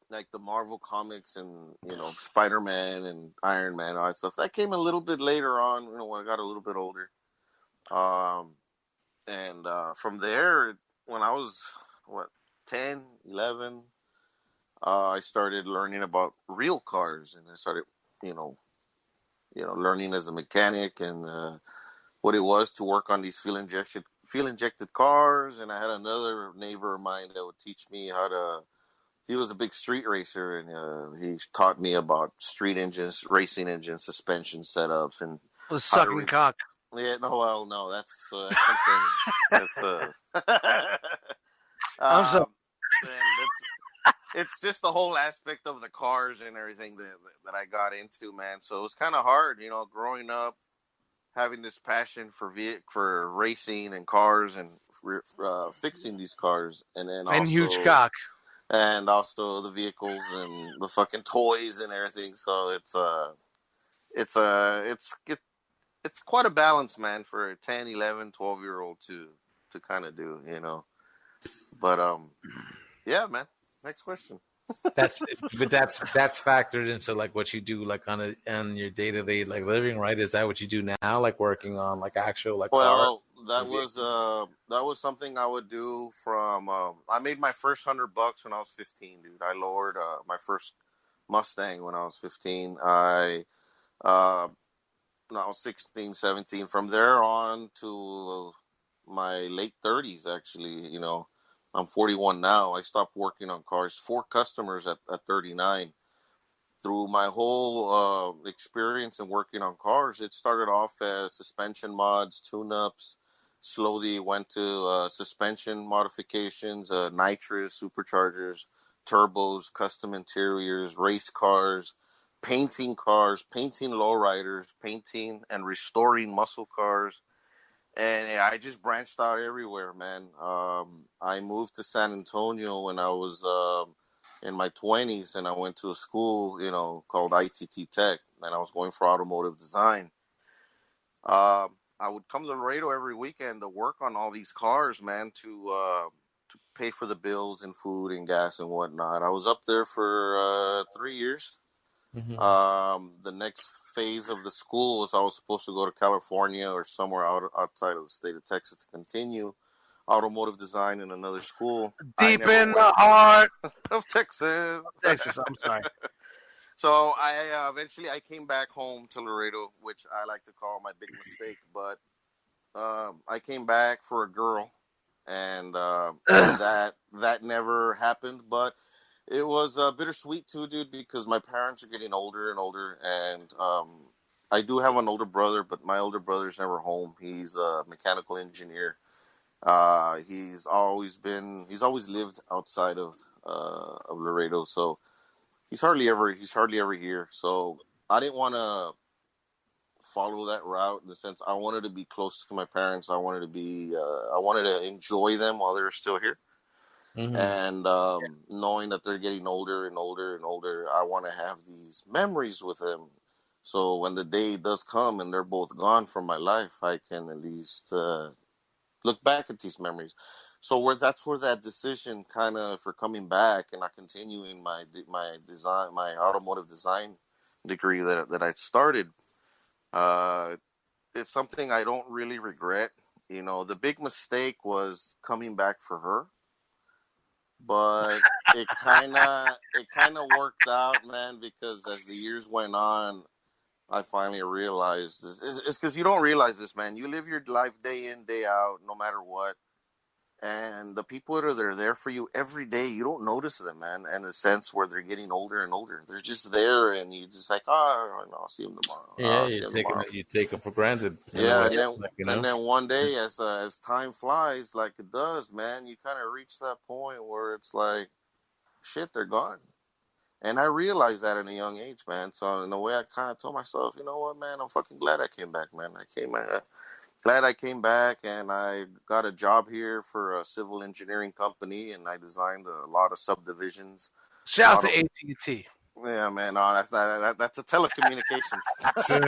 like the Marvel comics and, you know, Spider-Man and Iron Man, all that stuff, that came a little bit later on, you know, when I got a little bit older. From there, when I was, 10, 11, I started learning about real cars, and I started, learning as a mechanic and what it was to work on these fuel injected cars. And I had another neighbor of mine that would teach me how to. He was a big street racer, and he taught me about street engines, racing engines, suspension setups, and sucking cock. Yeah, no, that's something. I'm sorry. It's just the whole aspect of the cars and everything that I got into, man. So it was kind of hard, growing up, having this passion for racing and cars and fixing these cars, and then also, huge cock, and also the vehicles and the fucking toys and everything. So it's quite a balance, man, for a 10, 11, 12-year-old to kind of do, But yeah, man. Next question. That's factored into like what you do like on your day-to-day like living, right? Is that what you do now, like working on like actual like well car? That was something I would do from I made my first $100 when I was 15, dude. I lowered my first Mustang when I was 15. I was 16, 17. From there on to my late 30s, actually, I'm 41 now. I stopped working on cars. 4 customers at 39. Through my whole experience in working on cars, it started off as suspension mods, tune-ups. Slowly went to suspension modifications, nitrous, superchargers, turbos, custom interiors, race cars, painting lowriders, painting and restoring muscle cars. And I just branched out everywhere, man. I moved to San Antonio when I was in my 20s, and I went to a school, called ITT Tech, and I was going for automotive design. I would come to Laredo every weekend to work on all these cars, man, to pay for the bills and food and gas and whatnot. I was up there for 3 years. Mm-hmm. The next phase of the school was I was supposed to go to California or somewhere outside of the state of Texas to continue automotive design in another school. Deep in the heart of Texas. I'm sorry. So I eventually came back home to Laredo, which I like to call my big mistake. But I came back for a girl, and that never happened. But It was bittersweet too, dude, because my parents are getting older and older, and I do have an older brother, but my older brother's never home. He's a mechanical engineer. He's always lived outside of Laredo, so he's hardly ever here. So I didn't want to follow that route in the sense I wanted to be close to my parents. I wanted to enjoy them while they were still here. Mm-hmm. And knowing that they're getting older and older and older, I want to have these memories with them. So when the day does come and they're both gone from my life, I can at least look back at these memories. So that's where that decision kind of for coming back and not continuing my automotive design degree that I started. Uh, it's something I don't really regret. You know, the big mistake was coming back for her, but it kind of worked out, man. Because as the years went on, I finally realized this. It's because you don't realize this, man. You live your life day in, day out, no matter what. And the people that are there for you every day, you don't notice them, man. In a sense where they're getting older and older, they're just there, and you just like, oh, no, I'll see them tomorrow. Yeah, I'll see them tomorrow. you take them for granted. Yeah, and then Like, and then one day, as time flies, like it does, man, you kind of reach that point where it's like, shit, they're gone. And I realized that in a young age, man. So in a way, I kind of told myself, you know what, man, I'm fucking glad I came back, man. Glad I came back, and I got a job here for a civil engineering company, and I designed a lot of subdivisions. Shout out to AT&T. Yeah, man. No, that's not that's a telecommunications. No.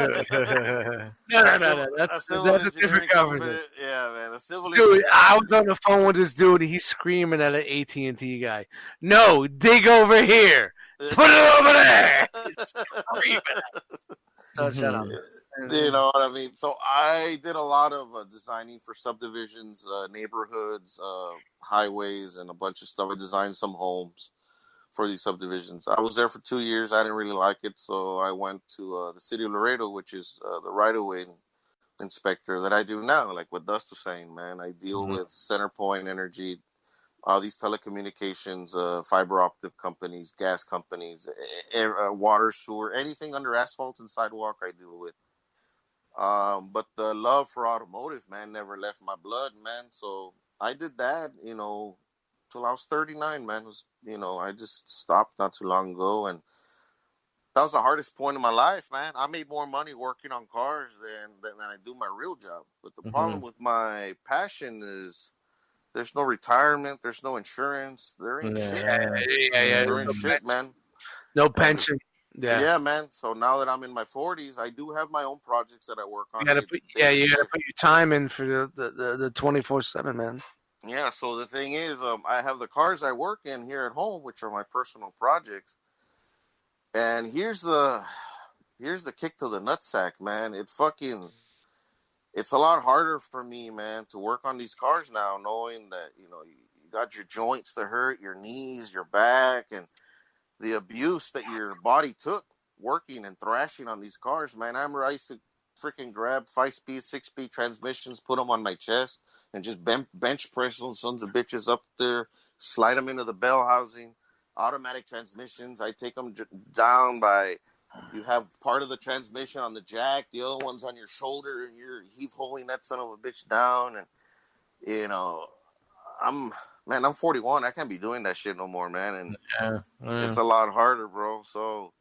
That's a different government. Yeah, man. A civil Dude, I was on the phone with this dude, and he's screaming at an AT&T guy. No, dig over here. Put it over there. He's screaming. So shut up. You know what I mean? So I did a lot of designing for subdivisions, neighborhoods, highways, and a bunch of stuff. I designed some homes for these subdivisions. I was there for 2 years. I didn't really like it, so I went to the city of Laredo, which is the right-of-way inspector that I do now. Like what Dust was saying, man, I deal with CenterPoint Energy, all these telecommunications, fiber optic companies, gas companies, water, sewer, anything under asphalt and sidewalk I deal with. But the love for automotive, man, never left my blood, man. So I did that, till I was 39, man. I just stopped not too long ago, and that was the hardest point in my life, man. I made more money working on cars than I do my real job. But the problem with my passion is there's no retirement, there's no insurance, there ain't shit. Yeah. There ain't shit, man. No pension. Yeah, man. So now that I'm in my 40s, I do have my own projects that I work on. You gotta put your time in for the 24/7, man. Yeah. So the thing is, I have the cars I work in here at home, which are my personal projects. And here's the kick to the nutsack, man. It's a lot harder for me, man, to work on these cars now, knowing that you got your joints that hurt, your knees, your back, and the abuse that your body took working and thrashing on these cars, man. I used to freaking grab 5-speed, 6-speed transmissions, put them on my chest, and just bench press those sons of bitches up there, slide them into the bell housing. Automatic transmissions, I take them down by, you have part of the transmission on the jack, the other one's on your shoulder, and you're heave-holing that son of a bitch down. And, I'm 41. I can't be doing that shit no more, man. And it's a lot harder, bro. So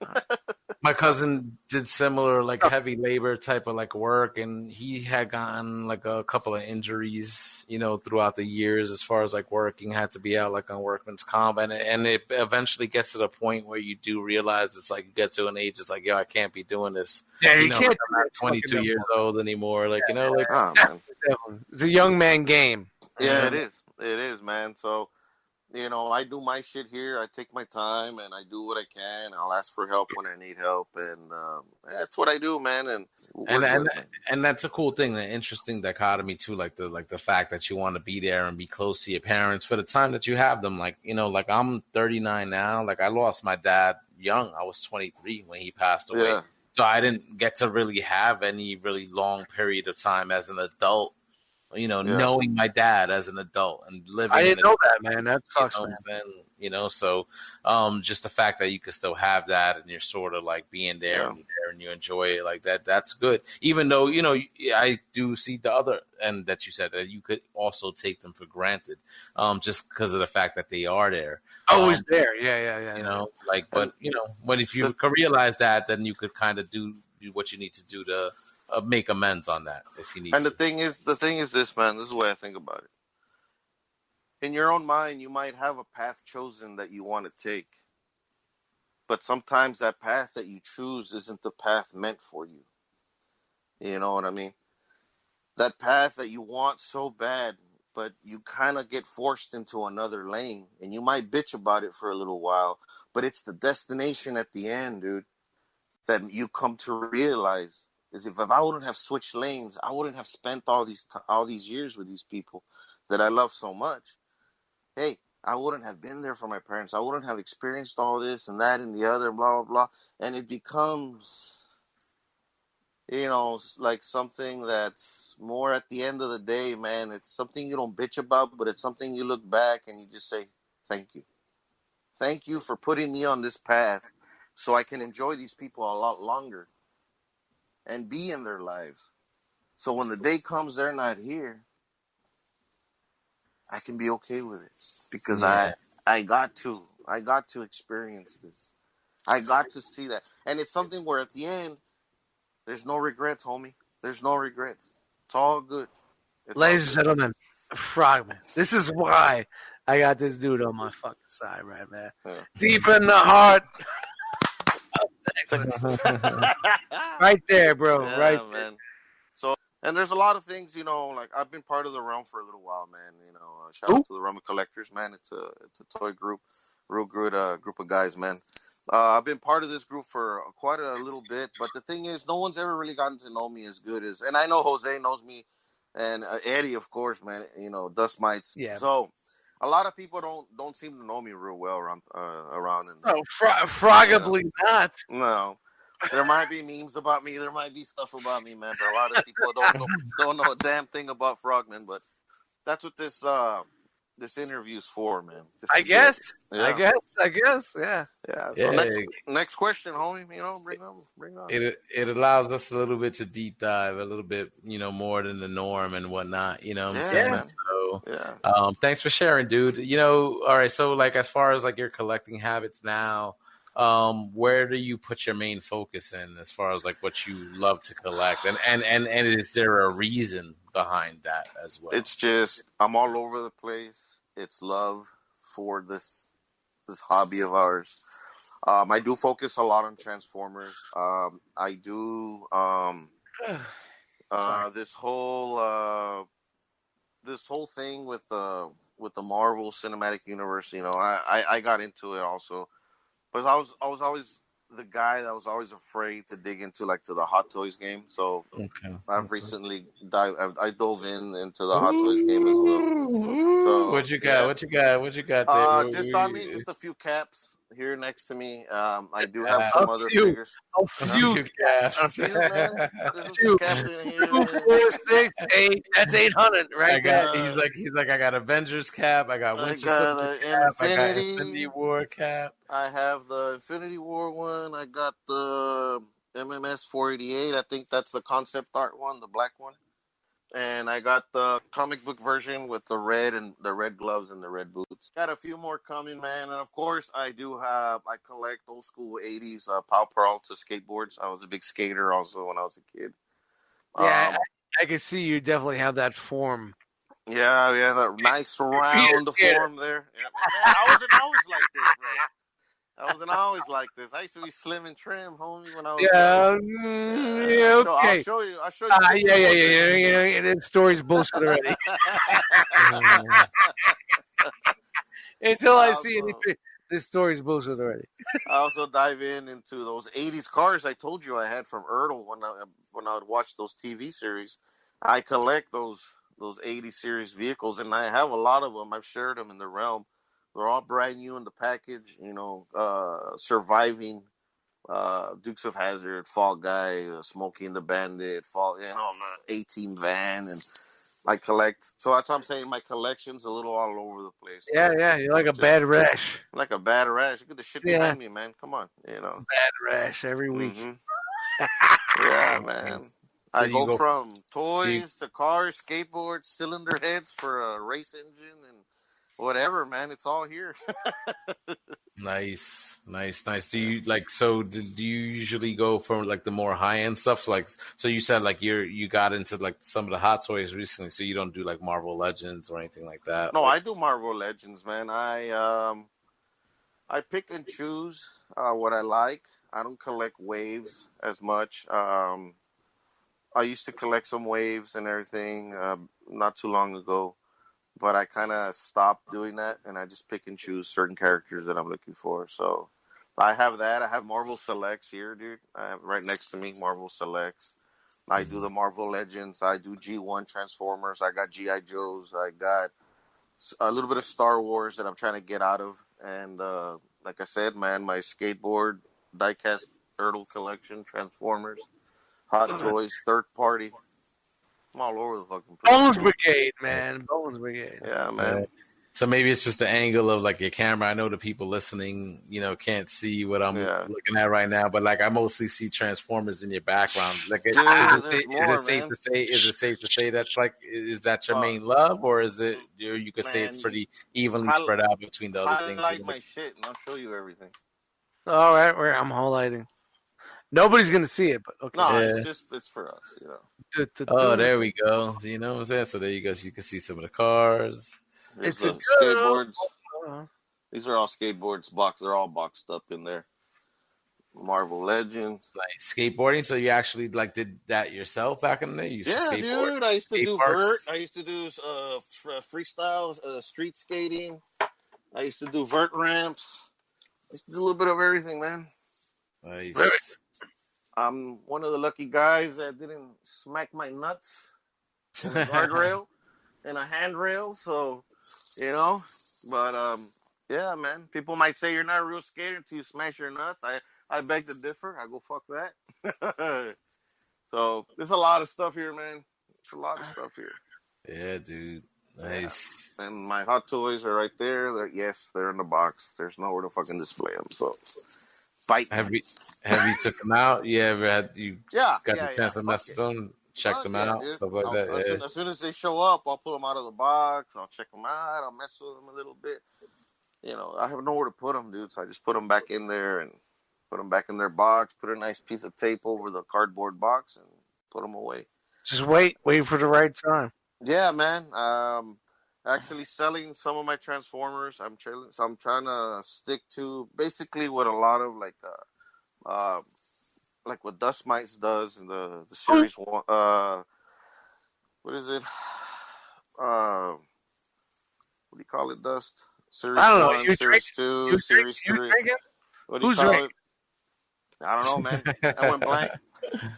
my cousin did similar, like heavy labor type of like work, and he had gotten like a couple of injuries, throughout the years as far as like working, had to be out like on workman's comp, and it eventually gets to the point where you do realize it's like you get to an age, it's like, yo, I can't be doing this. Yeah, you can't. I'm not 22 years old anymore. Like, man. It's a young man game. Yeah, it is. It is, man. So, I do my shit here. I take my time and I do what I can. I'll ask for help when I need help, and that's what I do, man. And that's a cool thing, the interesting dichotomy too, like the fact that you want to be there and be close to your parents for the time that you have them. Like, like I'm 39 now. Like I lost my dad young. I was 23 when he passed away. So I didn't get to really have any really long period of time as an adult Yeah. knowing my dad as an adult and living. I in didn't a know that, man. That sucks, you know man. what I'm saying? So just the fact that you can still have that and you're sort of like being there Yeah. and you're there and you enjoy it like that, that's good. Even though, I do see the other end that you said that you could also take them for granted just because of the fact that they are there. Always there. Yeah. But when if you can realize that, then you could kind of do what you need to do to make amends on that if you need And to. the thing is this, man. This is the way I think about it. In your own mind, you might have a path chosen that you want to take, but sometimes that path that you choose isn't the path meant for you. You know what I mean? That path that you want so bad, but you kind of get forced into another lane, and you might bitch about it for a little while, but it's the destination at the end, dude, that you come to realize is if I wouldn't have switched lanes, I wouldn't have spent all these years with these people that I love so much. Hey, I wouldn't have been there for my parents. I wouldn't have experienced all this and that and the other, blah, blah, blah. And it becomes, like something that's more at the end of the day, man. It's something you don't bitch about, but it's something you look back and you just say, thank you. Thank you for putting me on this path so I can enjoy these people a lot longer and be in their lives. So when the day comes they're not here, I can be okay with it because Yeah. I got to experience this. I got to see that. And it's something where at the end, there's no regrets, homie. There's no regrets. It's all good. Ladies and gentlemen, Frogman. This is why I got this dude on my fucking side, right, man? Yeah. Deep in the heart of Texas. Right there, bro. Yeah, right there. man. So, and there's a lot of things, like I've been part of the realm for a little while, man. Shout out to the Realm of Collectors, man. It's a toy group, real good group of guys, man. I've been part of this group for quite a little bit, but the thing is, no one's ever really gotten to know me as good as, and I know Jose knows me, and Eddie, of course, man. Dust Mites. Yeah. So, a lot of people don't seem to know me real well around. Oh, frogably not. No. There might be memes about me. There might be stuff about me, man. But a lot of people don't know a damn thing about Frogman. But that's what this interview's for, man. I guess. Yeah. I guess. Yeah. Yeah. So Yeah. next question, homie. Bring on. It allows us a little bit to deep dive a little bit, more than the norm and whatnot. You know what I'm saying? Man. So, yeah. Thanks for sharing, dude. All right. So, like, as far as like your collecting habits now, where do you put your main focus in as far as like what you love to collect, and is there a reason behind that as well? It's just I'm all over the place. It's love for this hobby of ours. I do focus a lot on Transformers. I do this whole thing with the Marvel Cinematic Universe. I got into it also, but I was always the guy that was always afraid to dig into to the Hot Toys game. So I've recently I dove into the Hot Toys game as well. So what you got? Yeah. What you got there? Just a few caps here next to me. I do have some other figures. A few caps. A few, man. There's a few caps in here. 2, 4, 6, 8. That's 800, right? He's like, I got Avengers cap. I got Winter Soldier cap. I got Infinity War cap. I have the Infinity War one. I got the MMS 488. I think that's the concept art one, the black one. And I got the comic book version with the red gloves and the red boots. Got a few more coming, man. And of course, I collect old school 80s Pau Peralta skateboards. I was a big skater also when I was a kid. Yeah, I can see you definitely have that form. Yeah, that nice round form there. Yeah, man, I wasn't always like this, bro. I wasn't always like this. I used to be slim and trim, homie, when I was okay. I'll show you. Yeah. This story's bullshit already. Until I see anything, this story's bullshit already. I also dive into those 80s cars I told you I had from Ertl when I would watch those TV series. I collect those 80 series vehicles, and I have a lot of them. I've shared them in the realm. They're all brand new in the package, Surviving, Dukes of Hazzard, Fall Guy, Smokey and the Bandit, A-Team Van, and I collect. So that's what I'm saying. My collection's a little all over the place. Yeah, Man. yeah. You're like a bad rash. Like a bad rash. Look at the shit Yeah, behind me, man. Come on, bad rash every week. Mm-hmm. Yeah, man. So I you go go. from You, toys to cars, skateboards, cylinder heads for a race engine, and whatever, man. It's all here. nice, nice, nice. Do Yeah. you like? So do you usually go for like the more high end stuff? Like, so you said like you got into like some of the hot toys recently. So you don't do like Marvel Legends or anything like that. No, Like, I do Marvel Legends, man. I pick and choose what I like. I don't collect waves as much. I used to collect some waves and everything not too long ago, but I kind of stopped doing that, and I just pick and choose certain characters that I'm looking for. So I have that. I have Marvel Selects here, dude. I have right next to me Marvel Selects. I do the Marvel Legends. I do G1 Transformers. I got GI Joes. I got a little bit of Star Wars that I'm trying to get out of, and like I said, man, my skateboard diecast turtle collection, Transformers, Hot Toys, third party. I'm all over the fucking place. Bones Brigade, man. Bones Brigade. Yeah, man. so maybe it's just the angle of like your camera. I know the people listening, can't see what I'm looking at right now, but like I mostly see Transformers in your background. Like, Dude, there's more, is it safe man. to say? Is it safe to say that's like is that your main love, or is it you could say Man, it's pretty evenly hi- spread out between the other things? highlight my shit, and I'll show you everything. All right, I'm highlighting. Nobody's gonna see it, but okay. No, Yeah. it's for us, Oh, there we go. So you know what I'm saying? So there you go. So you can see some of the cars. There's It's the a good. skateboards. These are all skateboards boxed. They're all boxed up in there. Marvel Legends. Like skateboarding. So you actually like did that yourself back in the day? You used to Yeah, skateboard? dude. I used to Skate do parks? vert. I used to do freestyle, street skating. I used to do vert ramps. I used to do a little bit of everything, man. Nice. I'm one of the lucky guys that didn't smack my nuts in a guardrail and a handrail. So, but yeah, man. People might say you're not a real skater until you smash your nuts. I beg to differ. I go fuck that. So there's a lot of stuff here, man. There's a lot of stuff here. Yeah, dude. Nice. Yeah. And my hot toys are right there. They're in the box. There's nowhere to fucking display them. So, bite. Have you took them out? You ever had got the chance to mess with them, check them out, dude. stuff like that? As soon as they show up, I'll pull them out of the box. I'll check them out. I'll mess with them a little bit. I have nowhere to put them, dude. So I just put them back in there and put them back in their box. Put a nice piece of tape over the cardboard box and put them away. Just wait for the right time. Yeah, man. Actually selling some of my Transformers. I'm trying to stick to basically what a lot of like what Dust Mites does in the series one. What is it? What do you call it, Dust? Series I don't know. 1, Series 2, Series 3. What do you call it? I don't know, man. I went blank.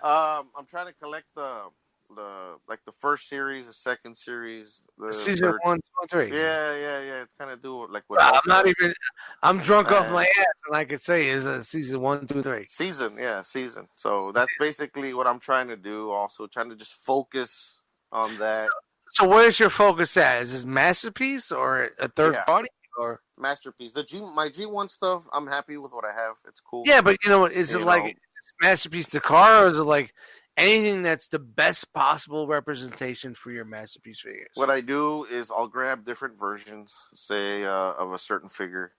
I'm trying to collect the first series, the second series, the Season third. 1, 2, and 3. Yeah. Kind of do it like what. I'm drunk off my ass, and I could say is a season 1, 2, 3. Season. So that's basically what I'm trying to do. Also, trying to just focus on that. So where's your focus at? Is this Masterpiece or a third party or Masterpiece? My G1 stuff, I'm happy with what I have. It's cool. Yeah, but you know what? Is it like Masterpiece the car, or is it like anything that's the best possible representation for your Masterpiece figures? What I do is I'll grab different versions, say of a certain figure,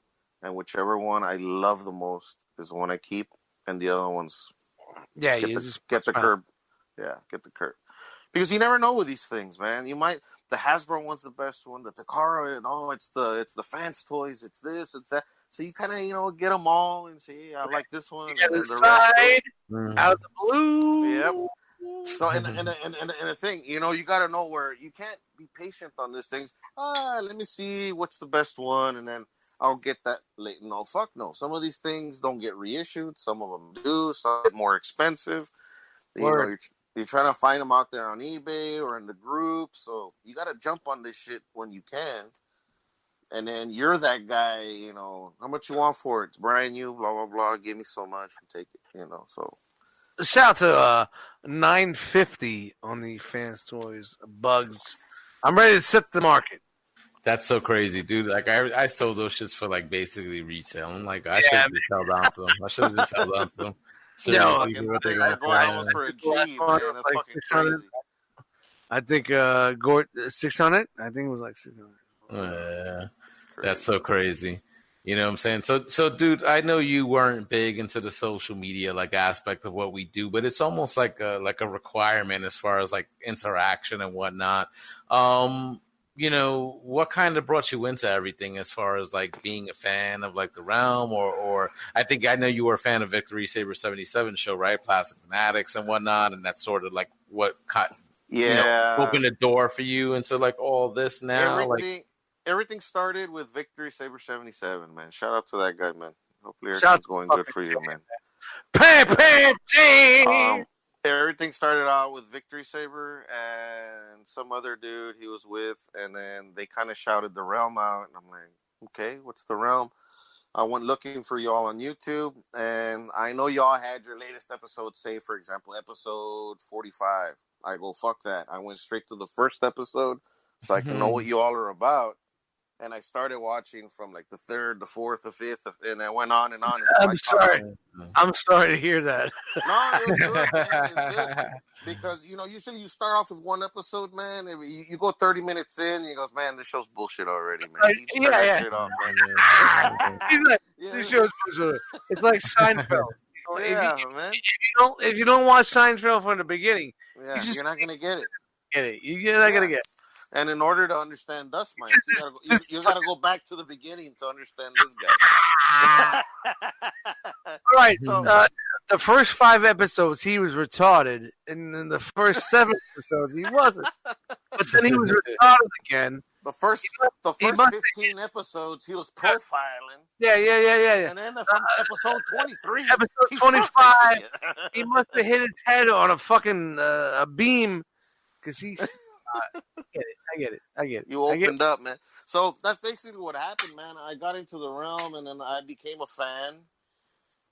and whichever one I love the most is the one I keep, and the other ones get the curb. Yeah, get the curb. Because you never know with these things, man. The Hasbro one's the best one. The Takara, it's the Fans toys. It's this, it's that. So you kind of get them all and say, I like this one. And the side, out of the blue. Yep. So and the thing, you got to know where you can't be patient on these things. Let me see what's the best one, and then I'll get that late. No, fuck no. Some of these things don't get reissued. Some of them do. Some get more expensive. You're trying to find them out there on eBay or in the group. So you got to jump on this shit when you can. And then you're that guy, how much you want for it? It's brand new, blah, blah, blah. Give me so much and take it, so. Shout out to $9.50 on the Fans Toys Bugs I'm ready to set the market. That's so crazy, dude. Like I sold those shits for like basically retail. I'm like, I should have just held on to them. I should have just held on to them. Seriously, Fucking for what they're things are going going for. almost for a The last G, one man. was That's like fucking 600. crazy. I think Gord 600. I think it was like 600. Yeah, It's crazy. that's so crazy. You know what I'm saying? So, dude, I know you weren't big into the social media like aspect of what we do, but it's almost like a requirement as far as like interaction and whatnot. You know, what kind of brought you into everything as far as like being a fan of like the realm, or I think I know you were a fan of Victory Saber 77 show, right? Plastic Fanatics and whatnot, and that's sort of like what opened a door for you into like all this now. Everything started with Victory Saber 77, man. Shout out to that guy, man. Hopefully Shout out everything's going good for you, man. Everything started out with Victory Saber and some other dude he was with, and then they kind of shouted the realm out, and I'm like, okay, what's the realm? I went looking for y'all on YouTube, and I know y'all had your latest episode, say, for example, episode 45. I go, fuck that. I went straight to the first episode so I can know what you all are about. And I started watching from like the third, the fourth, the fifth, and I went on and on. I'm sorry. I'm sorry to hear that. No, it was good, man. It's good. Because, usually you start off with one episode, man. And you go 30 minutes in, and you goes, man, this show's bullshit already, man. Like, You just turn that shit off, man. He's like, this show's bullshit. It's like Seinfeld. Man. If you don't watch Seinfeld from the beginning, You're not gonna get it. You're not gonna get it. And in order to understand Dust Mites, you gotta go back to the beginning to understand this guy. All right. So, the first 5 episodes he was retarded, and in the first 7 episodes he wasn't. But then he was retarded again. The first 15 episodes he was profiling. Yeah. And then from episode 23, episode 25, he must have hit his head on a fucking a beam because he. I get it. You opened up, man. So that's basically what happened, man. I got into the realm, and then I became a fan.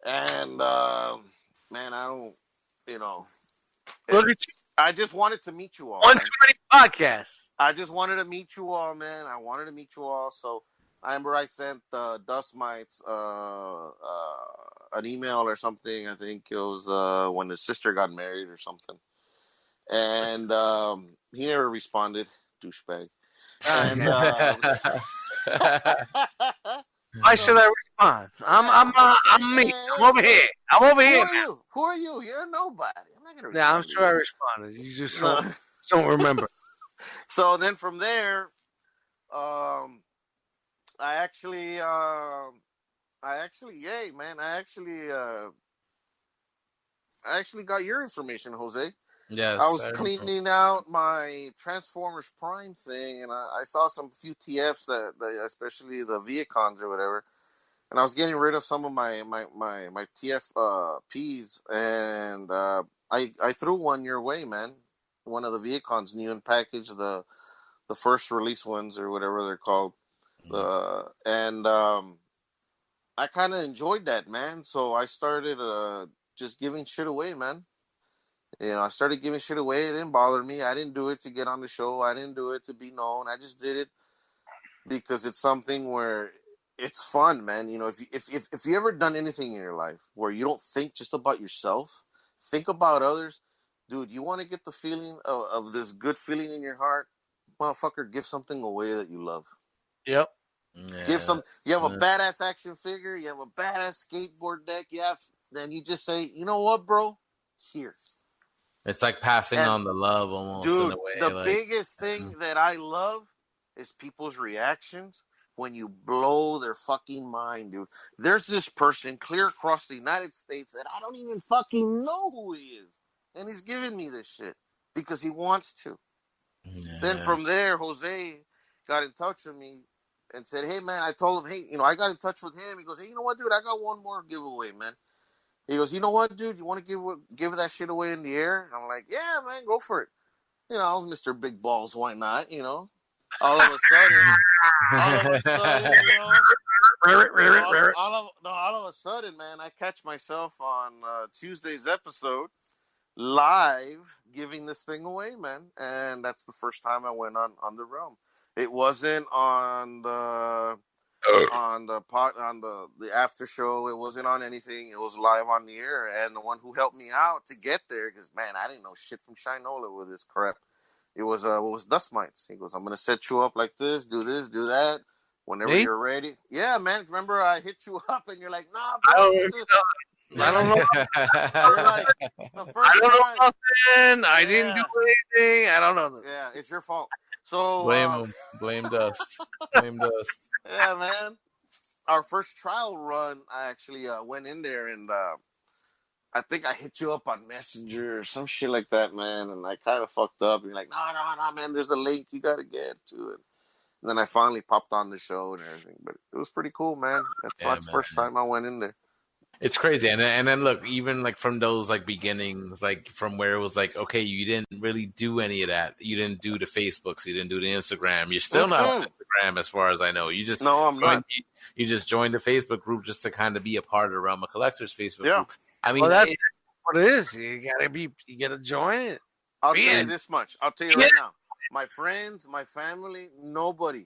And man, I don't, Look at you. I just wanted to meet you all. 120 podcasts. I just wanted to meet you all, man. I wanted to meet you all. So I remember I sent Dust Mites an email or something. I think it was when his sister got married or something. And he never responded, douchebag. And why should I respond? I'm me. I'm over here. Who are you? You're a nobody. I'm not gonna respond. Yeah, I'm sure I responded. You just don't remember. So then from there, I actually, yay, man! I actually got your information, Jose. Yes, I was cleaning out my Transformers Prime thing, and I saw some few TFs that especially the Viacons or whatever, and I was getting rid of some of my TF Ps, and I threw one your way, man. One of the Viacons, new and packaged, the first release ones or whatever they're called, and I kind of enjoyed that, man. So I started just giving shit away, man. I started giving shit away. It didn't bother me. I didn't do it to get on the show. I didn't do it to be known. I just did it because it's something where it's fun, man. If you ever done anything in your life where you don't think just about yourself, think about others, dude. You want to get the feeling of this good feeling in your heart, motherfucker. Give something away that you love. Yep. Yeah. You have a badass action figure. You have a badass skateboard deck. Then you just say, you know what, bro? Here. It's like passing on the love almost, dude, in a way. The biggest thing that I love is people's reactions when you blow their fucking mind, dude. There's this person clear across the United States that I don't even fucking know who he is. And he's giving me this shit because he wants to. Yeah. Then from there, Jose got in touch with me and said, hey, man, I told him, hey, I got in touch with him. He goes, hey, you know what, dude? I got one more giveaway, man. He goes, you know what, dude? You want to give that shit away in the air? And I'm like, yeah, man, go for it. I was Mr. Big Balls. Why not? All of a sudden, man, I catch myself on Tuesday's episode live giving this thing away, man. And that's the first time I went on the realm. It wasn't on the after show. It wasn't on anything. It was live on the air. And the one who helped me out to get there, because man, I didn't know shit from Shinola with this crap. It was what was Dust Mites. He goes, I'm gonna set you up like this, do that. Whenever you're ready. Yeah, man. Remember I hit you up and you're like, nah, bro, I don't know. You're like, the first I don't know time. nothing. I didn't do anything. I don't know. Yeah, it's your fault. So Blame Dust. Blame Dust. Yeah, man. Our first trial run, I actually went in there and I think I hit you up on Messenger or some shit like that, man. And I kind of fucked up. And you're like, no, man. There's a link you got to get to it. And then I finally popped on the show and everything. But it was pretty cool, man. That's the first time I went in there. It's crazy. And then look, even like from those like beginnings, like from where it was like, okay, you didn't really do any of that. You didn't do the Facebooks. You didn't do the Instagram. You're still not on Instagram as far as I know. You just I'm not. You just joined the Facebook group just to kind of be a part of the Realm of Collectors Facebook group. I mean, that's what it is. You gotta join it. I'll tell you this much. I'll tell you right now. My friends, my family, nobody.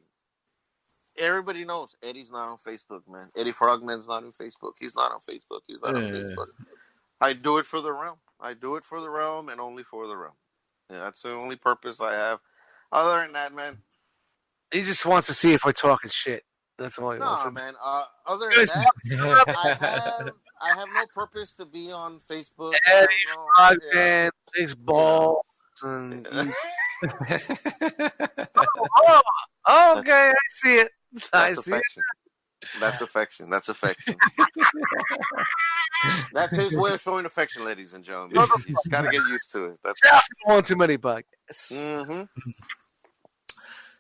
Everybody knows Eddie's not on Facebook, man. Eddie Frogman's not on Facebook. He's not on Facebook. On Facebook. I do it for the realm. I do it for the realm and only for the realm. Yeah, that's the only purpose I have. Other than that, man. He just wants to see if we're talking shit. That's all he wants. No, man. Other than that, I have no purpose to be on Facebook. Eddie Frogman, big balls, and okay, I see it. That's affection. That's affection. That's affection. That's his way of showing affection, ladies and gentlemen. You just got to get used to it. That's one too many podcasts. Mm-hmm.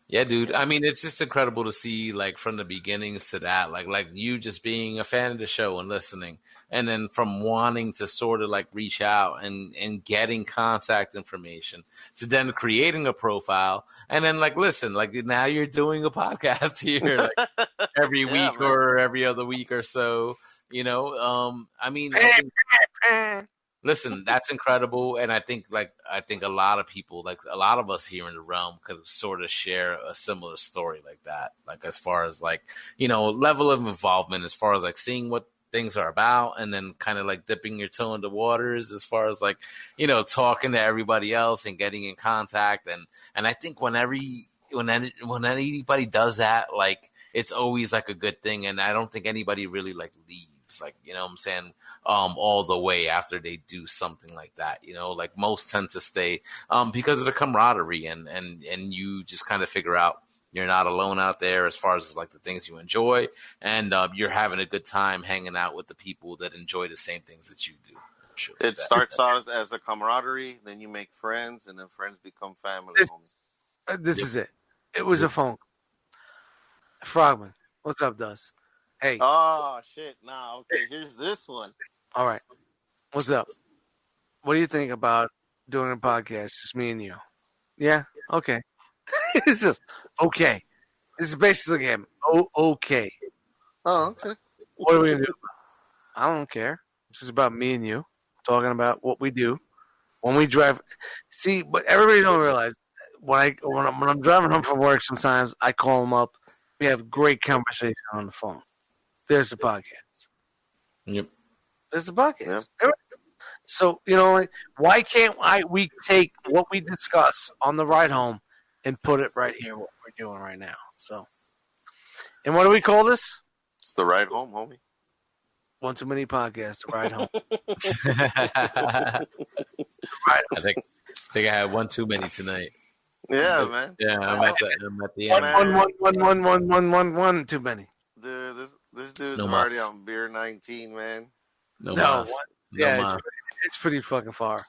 Yeah, dude. I mean, it's just incredible to see, like, from the beginnings to that, like you just being a fan of the show and listening, and then from wanting to sort of like reach out and getting contact information to then creating a profile, and then like listen, like now you're doing a podcast here like, every week or every other week or so. You know, I mean. Listen, that's incredible, and I think a lot of people, like a lot of us here in the realm, could sort of share a similar story like that. Like as far as like level of involvement, as far as like seeing what things are about, and then kind of like dipping your toe in the waters, as far as like talking to everybody else and getting in contact, and I think when anybody does that, like it's always like a good thing, and I don't think anybody really like leaves, like what I'm saying. All the way after they do something like that, like most tend to stay because of the camaraderie and you just kind of figure out you're not alone out there as far as like the things you enjoy, and you're having a good time hanging out with the people that enjoy the same things that you do. Sure, it starts out as a camaraderie, then you make friends, and then friends become family. This is it. It was a phone. Frogman, what's up, Dust? Hey. Oh, shit. Nah, okay, here's this one. All right. What's up? What do you think about doing a podcast, just me and you? Yeah? Okay. It's just, okay. This is basically the game. Okay. Oh, okay. What are we going to do? I don't care. This is about me and you, talking about what we do when we drive. See, but everybody don't realize, when I'm driving home from work sometimes, I call them up. We have great conversation on the phone. There's the podcast. Yep. There's the podcast. Yep. So, why can't we take what we discuss on the ride home and put it right here, what we're doing right now? So, and what do we call this? It's the ride home, homie. One too many podcasts, the ride home. I think I had one too many tonight. Yeah, man. Yeah, I'm at the end. One too many. Dude, this dude's already on beer 19, man. No. Yeah, it's pretty fucking far.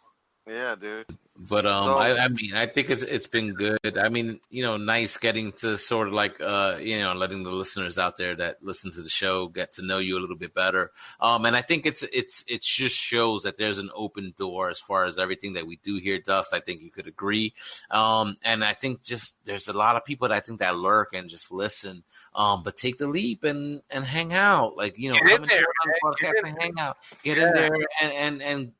Yeah, dude. But So I mean, I think it's been good. I mean, nice getting to sort of like letting the listeners out there that listen to the show get to know you a little bit better. And I think it just shows that there's an open door as far as everything that we do here, Dust. I think you could agree. And I think just there's a lot of people that I think that lurk and just listen. But take the leap and hang out, like come and share on the podcast and hang out, get in there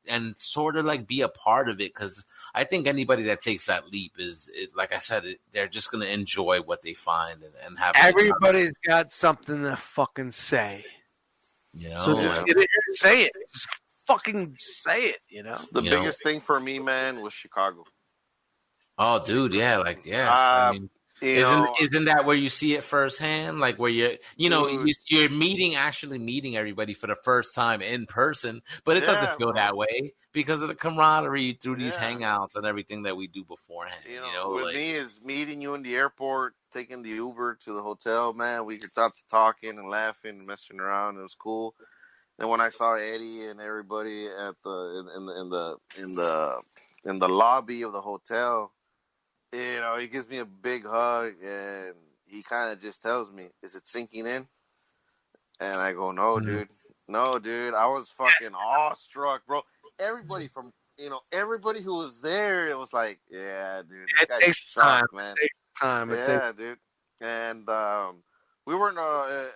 and sort of like be a part of it, because I think anybody that takes that leap is like I said, they're just gonna enjoy what they find and have. Everybody's got something to fucking say, So just get in here and say it. Just fucking say it. The biggest thing for me, man, was Chicago. Oh, dude, yeah, I mean, isn't that where you see it firsthand? Like where you're actually meeting everybody for the first time in person, but it doesn't feel that way because of the camaraderie through these hangouts and everything that we do beforehand. With me is meeting you in the airport, taking the Uber to the hotel. Man, we got to talking and laughing and messing around. It was cool. And when I saw Eddie and everybody at in the lobby of the hotel, he gives me a big hug and he kind of just tells me, "Is it sinking in?" And I go, "No, dude. No, dude." I was fucking awestruck, bro. Everybody everybody who was there, it was like, "Yeah, dude. This guy's shocked, man." It takes time. Yeah, dude. And we were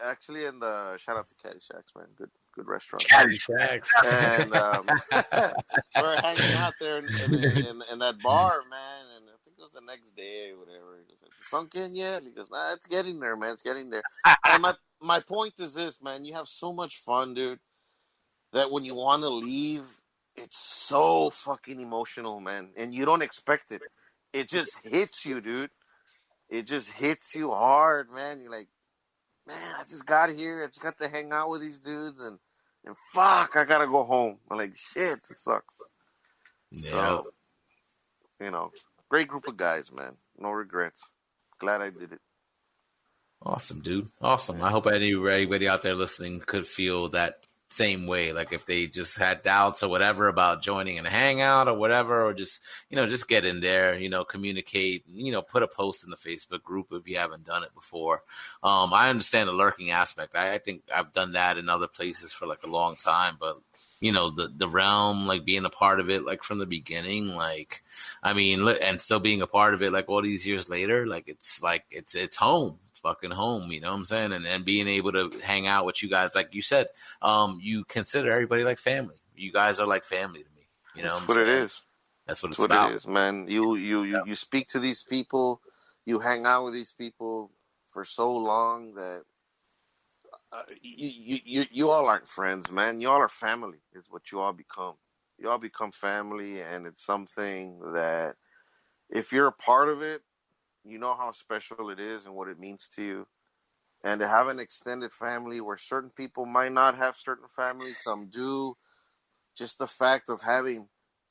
actually in the shout out to Caddyshack's, man. Good restaurant. Caddyshack's. And we're hanging out there in that bar, man. And I think it was the next day or whatever. He goes, "Has it sunk in yet?" He goes, "Nah, it's getting there, man. It's getting there." And my point is this, man. You have so much fun, dude, that when you want to leave, it's so fucking emotional, man. And you don't expect it. It just hits you, dude. It just hits you hard, man. You're like, "Man, I just got here. I just got to hang out with these dudes, and fuck, I gotta go home." I'm like, "Shit, this sucks." Yeah. So, great group of guys, man. No regrets. Glad I did it. Awesome, dude. Awesome. I hope anybody out there listening could feel that same way. Like if they just had doubts or whatever about joining in a hangout or whatever, or just get in there, communicate, put a post in the Facebook group if you haven't done it before. I understand the lurking aspect. I think I've done that in other places for like a long time, but the realm, like being a part of it, like from the beginning, like, I mean, and still being a part of it, like all these years later, like it's home. Fucking home, you know what I'm saying? And being able to hang out with you guys, like you said, you consider everybody like family. You guys are like family to me. That's what it is. That's what it's about. It is, man. You speak to these people, you hang out with these people for so long that you all aren't friends, man. You all are family. Is what you all become. You all become family, and it's something that if you're a part of it, you know how special it is and what it means to you. And to have an extended family where certain people might not have certain families, some do. Just the fact of having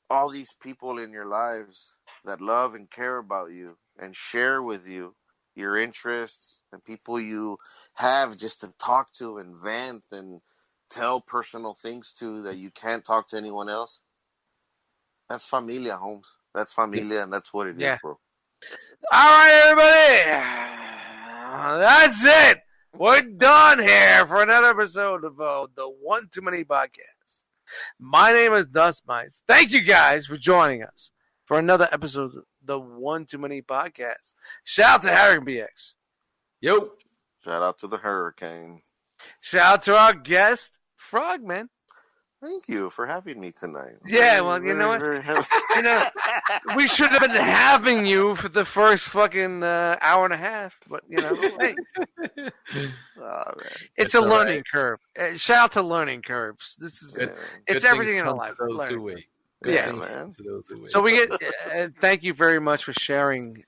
all these people in your lives that love and care about you and share with you your interests, and people you have just to talk to and vent and tell personal things to that you can't talk to anyone else. That's familia, Holmes. That's familia, and that's what it is, bro. All right, everybody. That's it. We're done here for another episode of the One Too Many podcast. My name is Dust Mice. Thank you guys for joining us for another episode of the One Too Many podcast. Shout out to Harry BX. Yo. Shout out to the Hurricane. Shout out to our guest, Frogman. Thank you for having me tonight. Yeah, well, you know what? We should have been having you for the first fucking hour and a half, but hey, it's a learning curve. Shout out to learning curves. This is it's everything in life. Man. So we get. Thank you very much for sharing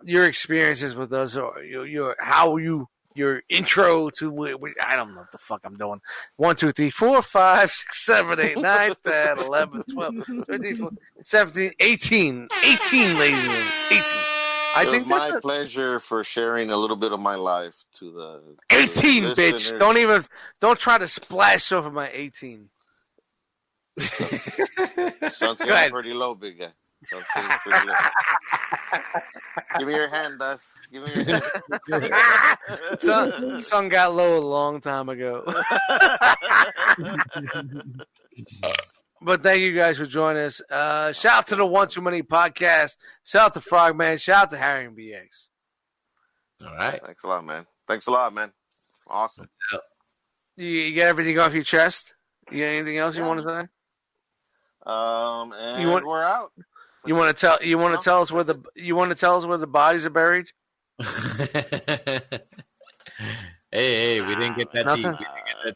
your experiences with us, or your intro to, I don't know what the fuck I'm doing. 1, 2, 3, 4, 5, 6, 7, 8, 9, 10, 11, 12, 13, 14, 17, 18, ladies and gentlemen. 18. It was my pleasure for sharing a little bit of my life to the 18, bitch. Don't try to splash over my 18. Sun's Go getting ahead. pretty low, big guy. Sun's getting pretty low. Give me your hand, Dust. Give me your hand. Sun got low a long time ago. But thank you guys for joining us. Shout out to the One Too Many podcast. Shout out to Frogman. Shout out to Harry and BX. All right. Thanks a lot, man. Thanks a lot, man. Awesome. You get everything off your chest? You got anything else you want to say? And we're out. You want to tell us where the bodies are buried? Hey, we didn't get that deep.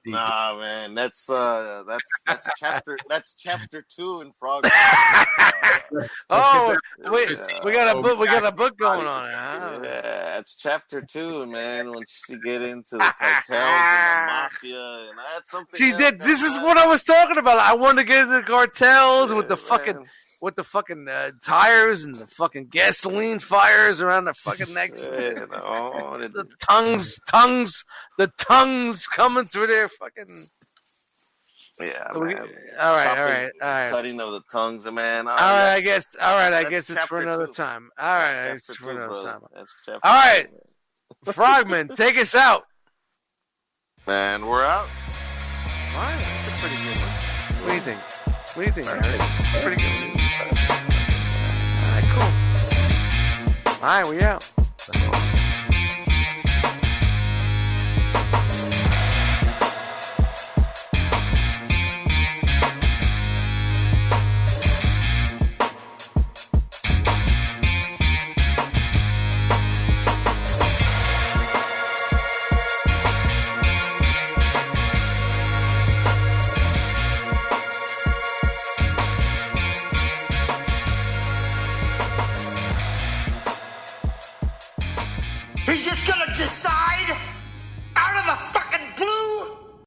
Nah, man, that's chapter 2 in Frog. Oh, wait, we got a book going on. Huh? Yeah, that's chapter 2, man. Once you get into the cartels and the mafia, and that's something. See, this is what I was talking about. I wanted to get into the cartels with the fucking. With the fucking tires and the fucking gasoline fires around the fucking necks. The tongues coming through their fucking. Yeah, So man. All right. Cutting of the tongues, man. I guess it's for another time. All right, it's for another time. All right, Frogman, take us out. And we're out. All right, that's a pretty good one. What do you think? Harry? That's pretty good. All right, cool. All right, we out. He's just gonna decide out of the fucking blue